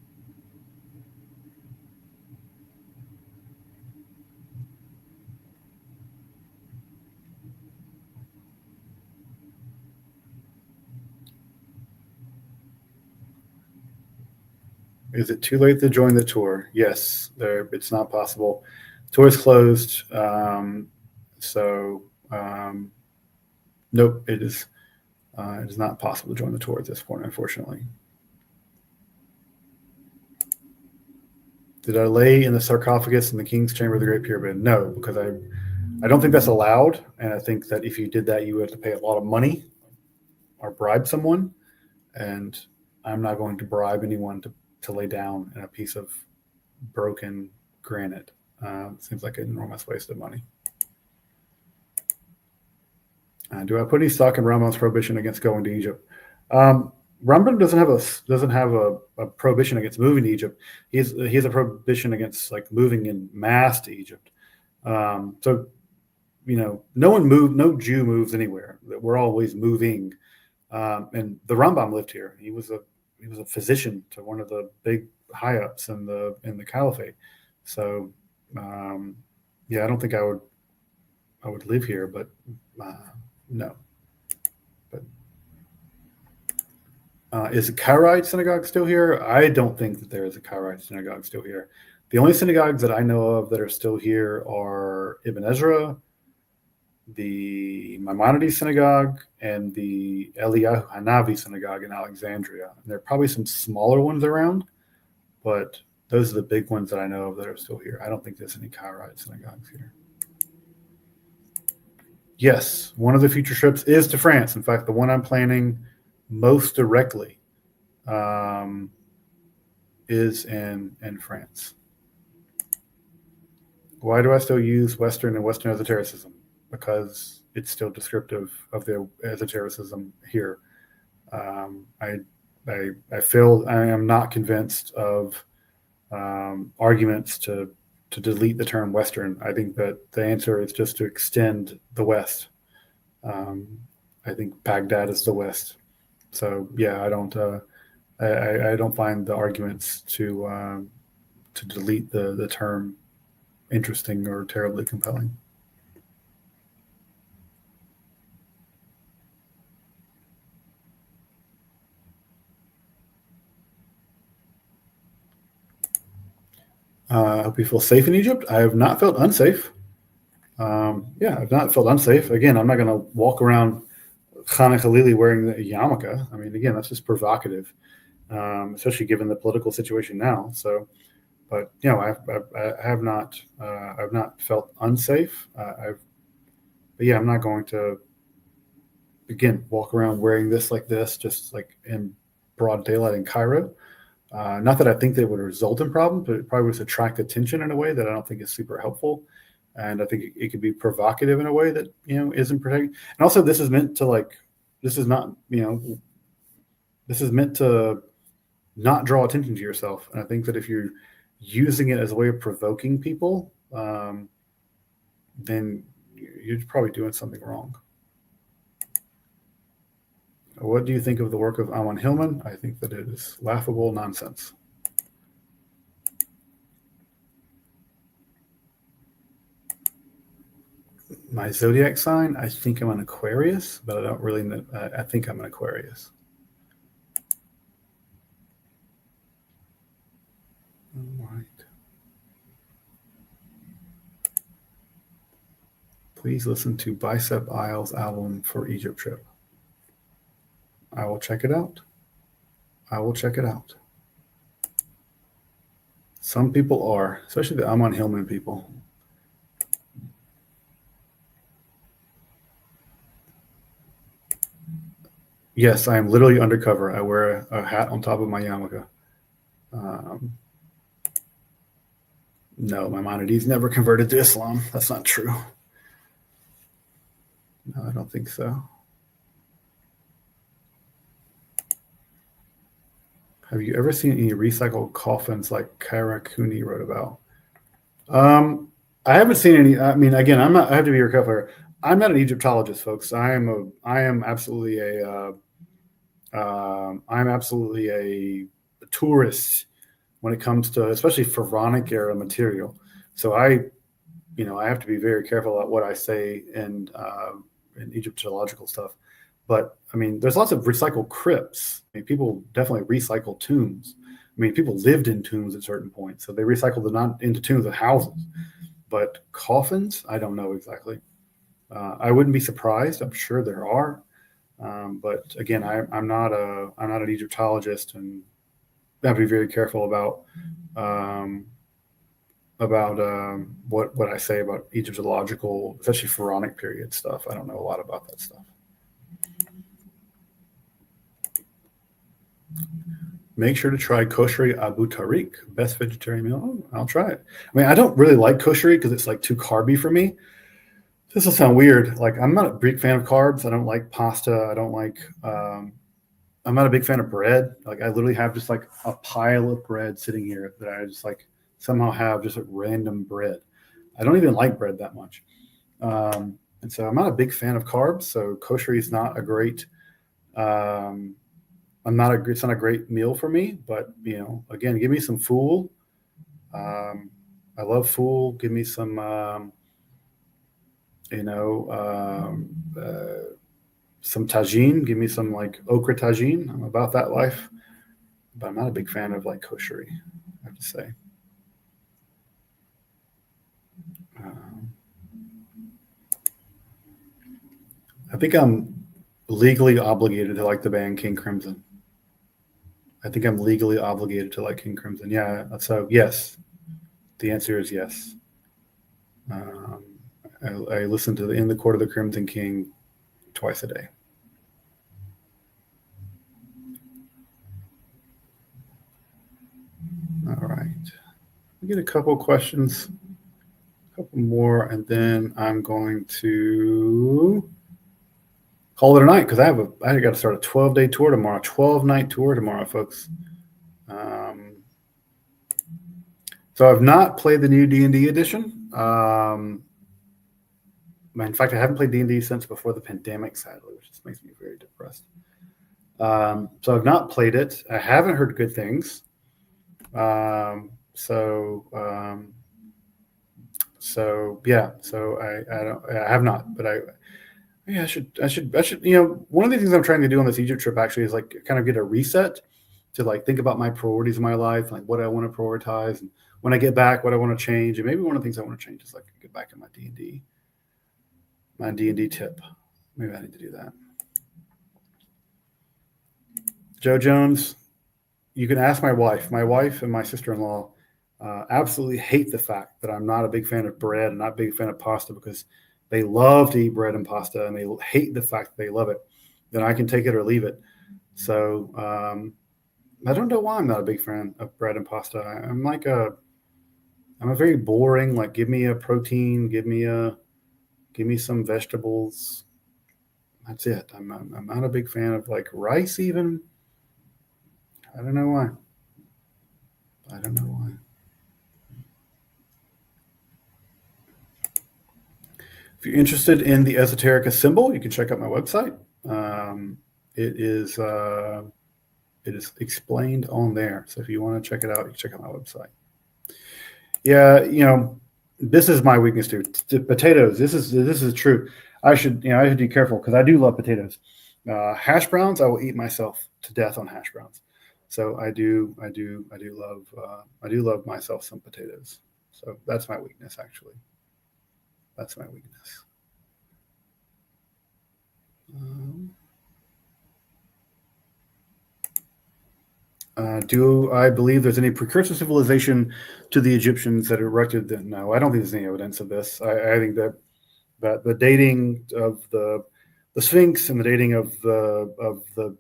Is it too late to join the tour? Yes, it's not possible. Tour is closed. Nope, it is not possible to join the tour at this point, unfortunately. Did I lay in the sarcophagus in the King's Chamber of the Great Pyramid? No, because I don't think that's allowed. And I think that if you did that, you would have to pay a lot of money or bribe someone. And I'm not going to bribe anyone to lay down in a piece of broken granite. Seems like an enormous waste of money. Do I put any stock in Rambam's prohibition against going to Egypt? Rambam doesn't have a prohibition against moving to Egypt. He has a prohibition against like moving in mass to Egypt. So no Jew moves anywhere. We're always moving. And the Rambam lived here. He was a physician to one of the big high ups in the caliphate. So I don't think I would live here, but no. But is the Karaite synagogue still here? I don't think that there is a Karaite synagogue still here. The only synagogues that I know of that are still here are Ibn Ezra, the Maimonides synagogue, and the Eliyahu Hanavi synagogue in Alexandria. And there are probably some smaller ones around, but those are the big ones that I know of that are still here. I don't think there's any Karaite synagogues here. Yes, one of the future trips is to France. In fact, the one I'm planning most directly is in France. Why do I still use Western and Western esotericism? Because it's still descriptive of the esotericism here. I am not convinced of arguments to delete the term Western. I think that the answer is just to extend the West. I think Baghdad is the West. So yeah, I don't find the arguments to delete the term interesting or terribly compelling. I hope you feel safe in Egypt. I have not felt unsafe. I've not felt unsafe. Again, I'm not going to walk around Khan Khalili wearing the yarmulke. I mean, again, that's just provocative, especially given the political situation now. So, but I have not, I've not felt unsafe. But yeah, I'm not going to again walk around wearing this like this, just like in broad daylight in Cairo. Not that I think that would result in problems, but it probably would attract attention in a way that I don't think is super helpful. And I think it could be provocative in a way that isn't protecting. And also, this is meant to this is not this is meant to not draw attention to yourself. And I think that if you're using it as a way of provoking people, then you're probably doing something wrong. What do you think of the work of Amon Hillman? I think that it is laughable nonsense. My zodiac sign, I think I'm an Aquarius, but I don't really know. I think I'm an Aquarius. All right. Please listen to Bicep Isles album for Egypt trip. I will check it out. I will check it out. Some people are, especially the Amon Hillman people. Yes, I am literally undercover. I wear a hat on top of my yarmulke. No, Maimonides never converted to Islam. That's not true. No, I don't think so. Have you ever seen any recycled coffins like Kyra Cooney wrote about? I haven't seen any. I mean, again, I have to be careful. I'm not an Egyptologist, folks. I'm absolutely a tourist when it comes to especially pharaonic era material. So I have to be very careful about what I say in Egyptological stuff. But I mean, there's lots of recycled crypts. I mean, people definitely recycle tombs. I mean, people lived in tombs at certain points, so they recycled them not into tombs but houses. But coffins, I don't know exactly. I wouldn't be surprised. I'm sure there are. But again, I'm not an Egyptologist, and I have to be very careful about what I say about Egyptological, especially pharaonic period stuff. I don't know a lot about that stuff. Make sure to try kosheri Abu Tariq, best vegetarian meal. Oh, I'll try it. I mean, I don't really like kosheri because it's like too carby for me. This will sound weird. Like, I'm not a big fan of carbs. I don't like pasta. I don't like. I'm not a big fan of bread. Like, I literally have just like a pile of bread sitting here that I just like somehow have just like random bread. I don't even like bread that much, and so I'm not a big fan of carbs. So kosheri is not a great. It's not a great meal for me, but again, give me some fool. I love fool. Give me some, some tagine. Give me some like okra tagine. I'm about that life, but I'm not a big fan of like kosheri, I have to say. I think I'm legally obligated to like the band King Crimson. I think I'm legally obligated to like King Crimson. Yeah. So yes, the answer is yes. I listen to In the Court of the Crimson King twice a day. All right. We get a couple questions, a couple more, and then I'm going to call it a night because I got to start a 12-day tour tomorrow, 12-night tour tomorrow, folks. So I've not played the new D&D edition. In fact, I haven't played D&D since before the pandemic, sadly, which just makes me very depressed. So I've not played it. I haven't heard good things. So yeah. So I have not, but I should. One of the things I'm trying to do on this Egypt trip actually is like kind of get a reset to like think about my priorities in my life, like what I want to prioritize, and when I get back, what I want to change. And maybe one of the things I want to change is like get back in my D&D tip. Maybe I need to do that. Joe Jones, you can ask my wife. My wife and my sister-in-law absolutely hate the fact that I'm not a big fan of bread and not a big fan of pasta because they love to eat bread and pasta and they hate the fact that they love it. Then I can take it or leave it. So I don't know why I'm not a big fan of bread and pasta. I'm a very boring, like give me a protein, give me some vegetables. That's it. I'm not a big fan of like rice even. I don't know why. I don't know why. If you're interested in the Esoterica symbol, you can check out my website. It is explained on there. So if you want to check it out, you can check out my website. Yeah, this is my weakness too. Potatoes. This is true. I should be careful because I do love potatoes. Hash browns, I will eat myself to death on hash browns. So I do love myself some potatoes. So that's my weakness, actually. That's my weakness. Do I believe there's any precursor civilization to the Egyptians that erected them? No, I don't think there's any evidence of this. I think that the dating of the Sphinx and the dating of the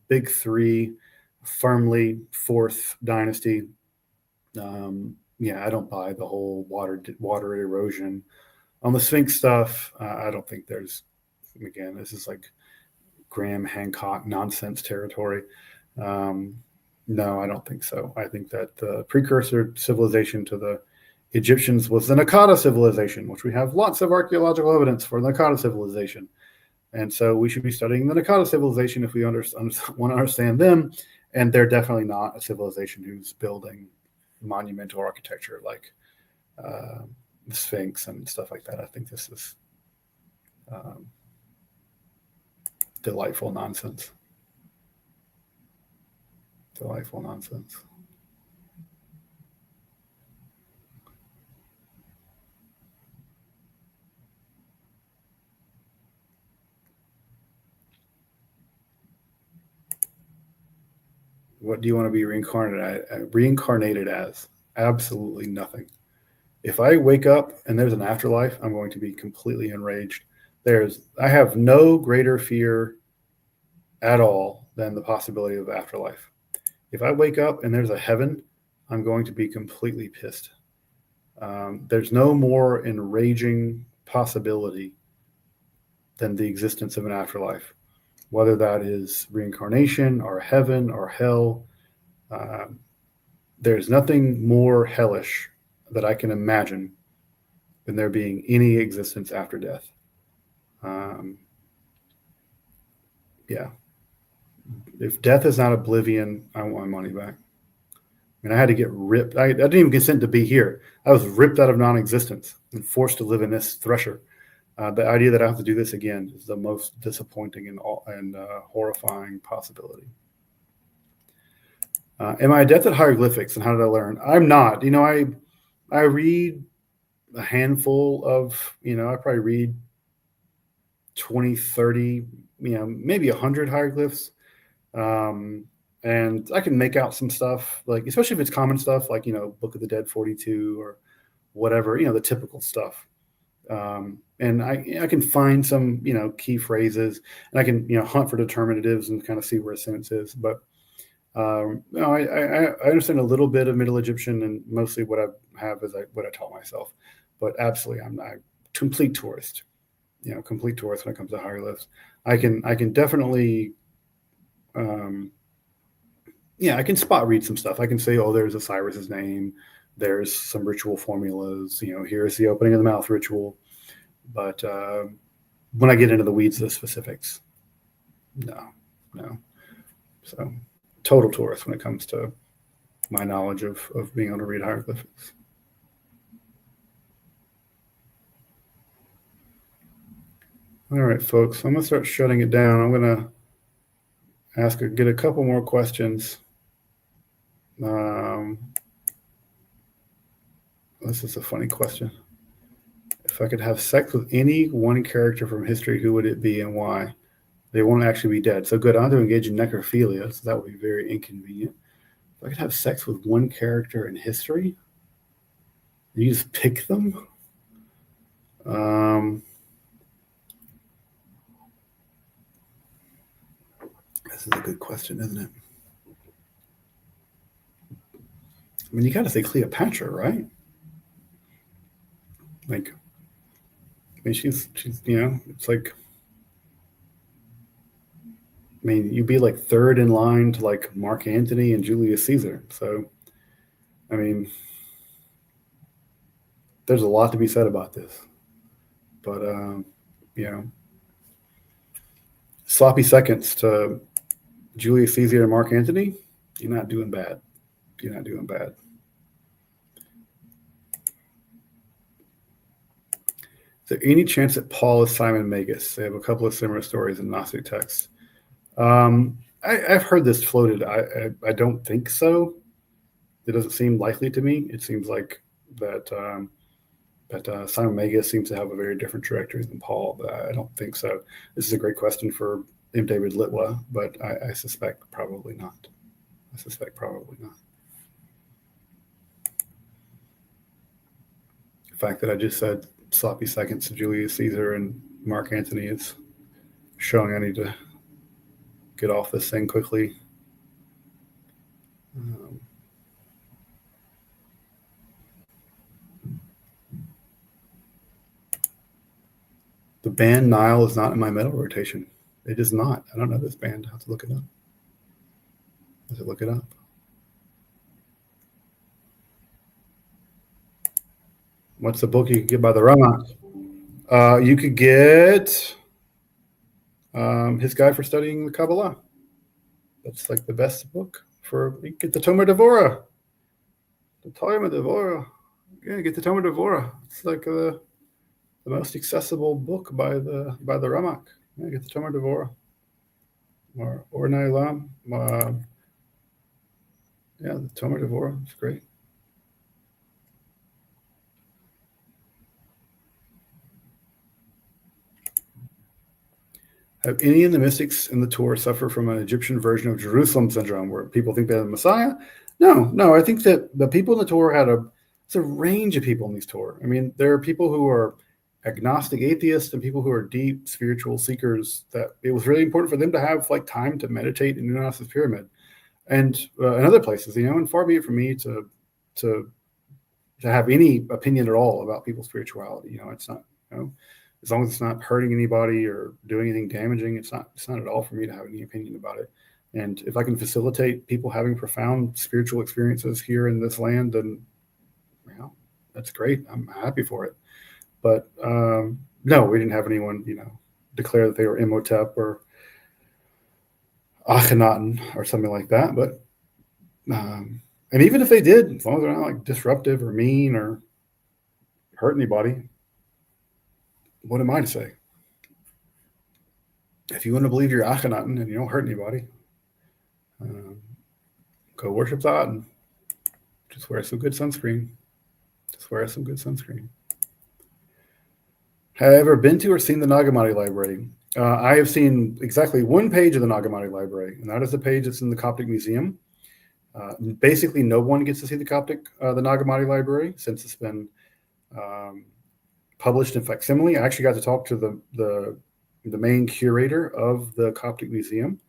big three, firmly fourth dynasty. I don't buy the whole water erosion on the Sphinx stuff. I don't think there's. Again, this is like Graham Hancock nonsense territory. No, I don't think so. I think that the precursor civilization to the Egyptians was the Naqada civilization, which we have lots of archaeological evidence for the Naqada civilization. And so we should be studying the Naqada civilization if we want to understand them. And they're definitely not a civilization who's building monumental architecture like the Sphinx and stuff like that. I think this is delightful nonsense. Delightful nonsense. What do you want to be reincarnated as? Absolutely nothing. If I wake up and there's an afterlife, I'm going to be completely enraged. I have no greater fear at all than the possibility of afterlife. If I wake up and there's a heaven, I'm going to be completely pissed. There's no more enraging possibility than the existence of an afterlife, whether that is reincarnation or heaven or hell. There's nothing more hellish that I can imagine than there being any existence after death. If death is not oblivion, I want my money back. I mean, I had to get ripped. I didn't even consent to be here. I was ripped out of non-existence and forced to live in this thresher. The idea that I have to do this again is the most disappointing and horrifying possibility. Am I adept at hieroglyphics, and how did I learn? I'm not. I read a handful of, I probably read 20, 30, maybe 100 hieroglyphs. And I can make out some stuff, like, especially if it's common stuff, like, Book of the Dead 42 or whatever, the typical stuff. And I can find some, key phrases, and I can, hunt for determinatives and kind of see where a sentence is. But I understand a little bit of Middle Egyptian, and mostly what I have is what I taught myself. But absolutely, I'm not a complete tourist. Complete tourist when it comes to hieroglyphs. I can definitely, I can spot read some stuff. I can say, oh, there's Osiris's name. There's some ritual formulas. Here's the opening of the mouth ritual. But when I get into the weeds of the specifics, no. So total tourist when it comes to my knowledge of being able to read hieroglyphics. All right, folks, I'm going to start shutting it down. I'm going to get a couple more questions. This is a funny question. If I could have sex with any one character from history, who would it be and why? They won't actually be dead. So good. I don't have to engage in necrophilia, so that would be very inconvenient. If I could have sex with one character in history, you just pick them. This is a good question, isn't it? I mean, you got to say Cleopatra, right? Like, I mean, she's it's like, I mean, you'd be like third in line to like Mark Antony and Julius Caesar. So, I mean, there's a lot to be said about this. But, you know, sloppy seconds to Julius Caesar and Mark Antony, you're not doing bad. You're not doing bad. Is there any chance that Paul is Simon Magus? They have a couple of similar stories in Gnostic texts. I've heard this floated. I don't think so. It doesn't seem likely to me. It seems like that Simon Magus seems to have a very different trajectory than Paul, but I don't think so. This is a great question for M. David Litwa, but I suspect probably not. I suspect probably not. The fact that I just said sloppy seconds to Julius Caesar and Mark Antony is showing I need to get off this thing quickly. The band Nile is not in my metal rotation. It is not. I don't know this band. I have to look it up. I have to look it up. What's the book you could get by the Ramak? You could get his guide for studying the Kabbalah. That's like the best book for. You get the Tomer Devora. The Tomer Devora. Yeah, get the Tomer Devora. It's like the most accessible book by the Ramak. Yeah, get the Tomer Devora. Or Nailam. Yeah, the Tomer Devora. It's great. Have any of the mystics in the Torah suffer from an Egyptian version of Jerusalem syndrome, where people think they're the Messiah? No. I think that the people in the Torah it's a range of people in these Torah. I mean, there are people who are agnostic atheists and people who are deep spiritual seekers. That it was really important for them to have like time to meditate in Uranus's pyramid, and in other places, and far be it from me to have any opinion at all about people's spirituality. It's not. As long as it's not hurting anybody or doing anything damaging, it's not at all for me to have any opinion about it. And if I can facilitate people having profound spiritual experiences here in this land, then that's great. I'm happy for it. But no, we didn't have anyone, declare that they were Imhotep or Akhenaten or something like that. But and even if they did, as long as they're not like disruptive or mean or hurt anybody, what am I to say? If you want to believe you're Akhenaten and you don't hurt anybody, go worship that and just wear some good sunscreen. Have I ever been to or seen the Nag Hammadi Library? I have seen exactly one page of the Nag Hammadi Library, and that is the page that's in the Coptic Museum. Basically, no one gets to see the Nag Hammadi Library since it's been published in facsimile. I actually got to talk to the main curator of the Coptic Museum,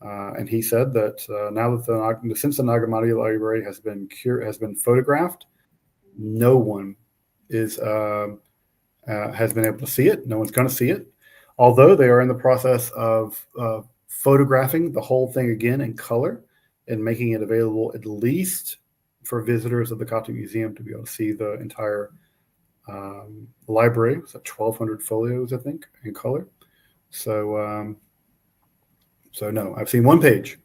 and he said that now that since the Nag Hammadi Library has been photographed, no one has been able to see it. No one's going to see it, although they are in the process of photographing the whole thing again in color and making it available at least for visitors of the Coptic Museum to be able to see the entire library. It's 1,200 folios, I think, in color. So no, I've seen one page,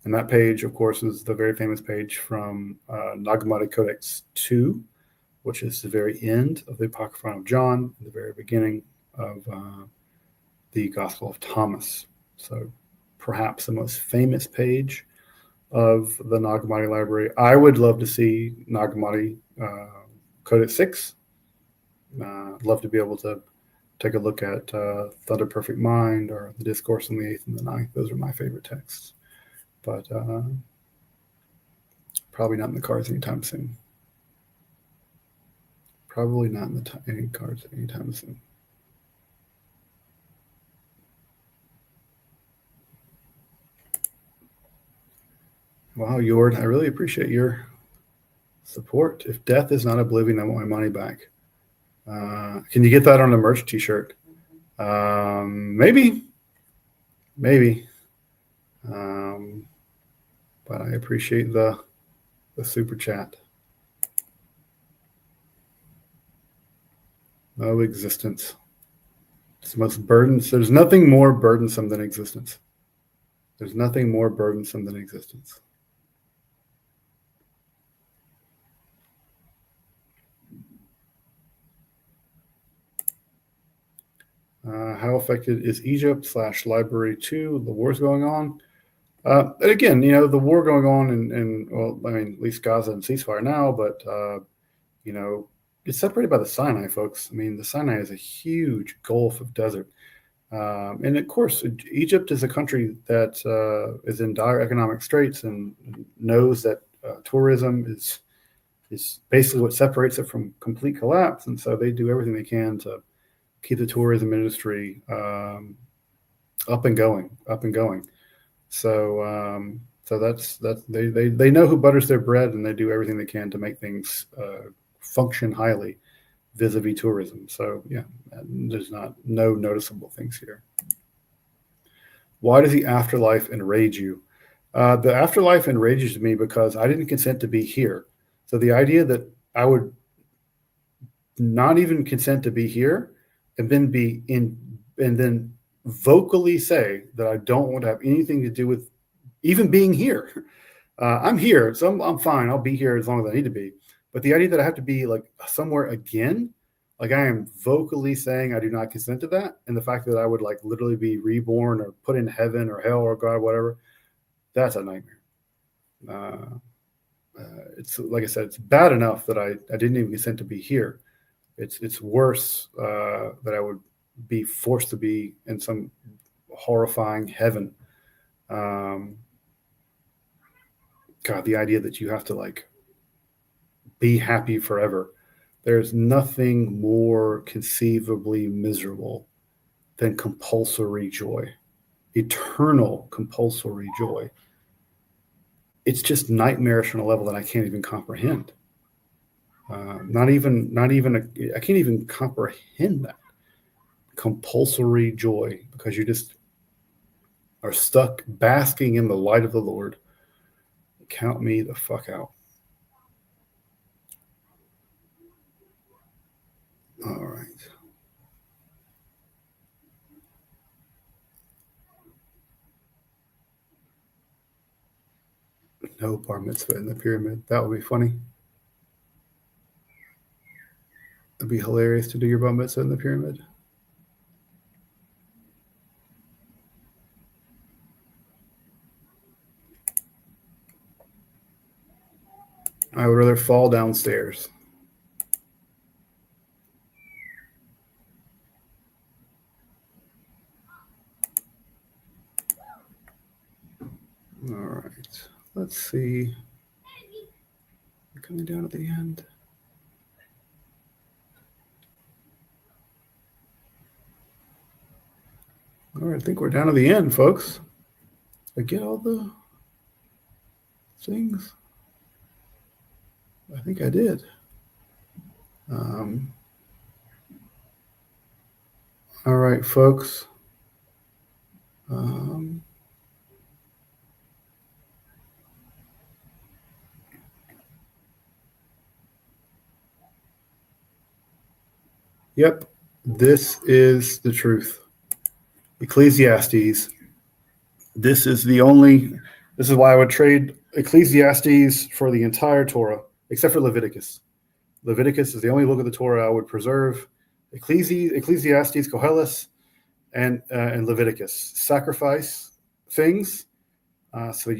and that page, of course, is the very famous page from Nag Hammadi Codex 2, which is the very end of the Apocryphon of John, the very beginning of the Gospel of Thomas. So perhaps the most famous page of the Nag Hammadi Library. I would love to see Nag Hammadi Codex 6. I'd love to be able to take a look at Thunder Perfect Mind or the Discourse on the Eighth and the Ninth. Those are my favorite texts, but probably not in the cards anytime soon. Probably not in any cards anytime soon. Wow, Jord, I really appreciate your support. If death is not oblivion, I want my money back. Can you get that on a merch t-shirt? Maybe. But I appreciate the super chat. No existence. It's the most burdensome. There's nothing more burdensome than existence. There's nothing more burdensome than existence. How affected is Egypt / Library 2? The war's going on. And again, the war going on in well, I mean, at least Gaza and ceasefire now, but it's separated by the Sinai, folks. I mean, the Sinai is a huge gulf of desert. And of course, Egypt is a country that is in dire economic straits and knows that tourism is basically what separates it from complete collapse. And so they do everything they can to keep the tourism industry up and going. So that's they know who butters their bread, and they do everything they can to make things function highly vis-a-vis tourism. So yeah, there's no noticeable things here. Why does the afterlife enrage you? The afterlife enrages me because I didn't consent to be here. So the idea that I would not even consent to be here and then vocally say that I don't want to have anything to do with even being here. I'm here, so I'm fine. I'll be here as long as I need to be. But the idea that I have to be like somewhere again, like I am vocally saying I do not consent to that, and the fact that I would like literally be reborn or put in heaven or hell or God, whatever, that's a nightmare. It's like I said, it's bad enough that I didn't even consent to be here. It's worse that I would be forced to be in some horrifying heaven. God, the idea that you have to like be happy forever. There's nothing more conceivably miserable than compulsory joy, eternal compulsory joy. It's just nightmarish on a level that I can't even comprehend. I can't even comprehend that compulsory joy, because you just are stuck basking in the light of the Lord. Count me the fuck out. All right. No bar mitzvah in the pyramid. That would be funny. It'd be hilarious to do your bar mitzvah in the pyramid. I would rather fall downstairs. All right. Let's see. We're coming down at the end. All right, I think we're down to the end, folks. I get all the things. I think I did. All right, folks. Yep, this is the truth. Ecclesiastes. This is why I would trade Ecclesiastes for the entire Torah, except for Leviticus. Leviticus is the only book of the Torah I would preserve. Ecclesiastes, Koheles, and Leviticus. Sacrifice things so that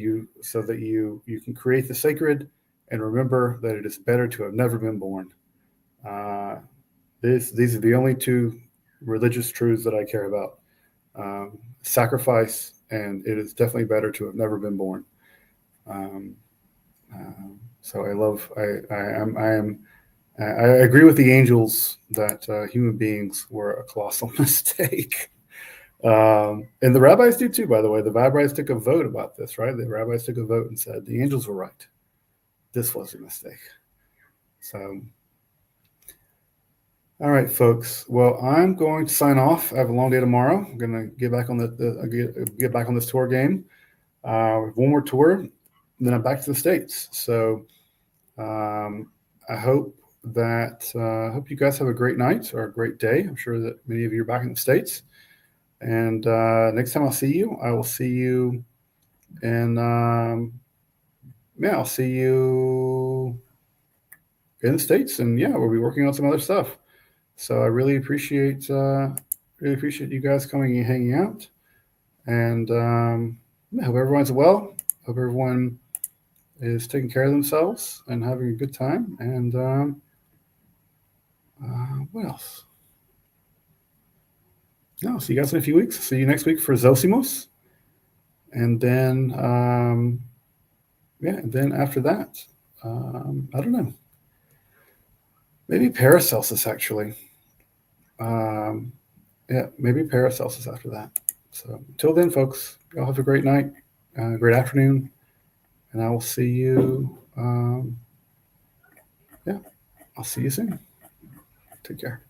you can create the sacred and remember that it is better to have never been born. These are the only two religious truths that I care about. Sacrifice, and it is definitely better to have never been born. So I agree with the angels that human beings were a colossal mistake. And the rabbis do too, by the way. The rabbis took a vote about this, right? The rabbis took a vote and said the angels were right. This was a mistake. So, all right, folks. Well, I'm going to sign off. I have a long day tomorrow. I'm going to get back on get back on this tour game. One more tour, then I'm back to the States. So I hope you guys have a great night or a great day. I'm sure that many of you are back in the States. And next time I'll see you, I will see you I'll see you in the States. And we'll be working on some other stuff. So I really appreciate you guys coming and hanging out. And hope everyone's well. Hope everyone is taking care of themselves and having a good time. And what else? No, see you guys in a few weeks. See you next week for Zosimos. And then, and then after that, I don't know. Maybe Paracelsus, actually. Maybe Paracelsus after that. So until then, folks, y'all have a great night, great afternoon, and I will see you. I'll see you soon. Take care.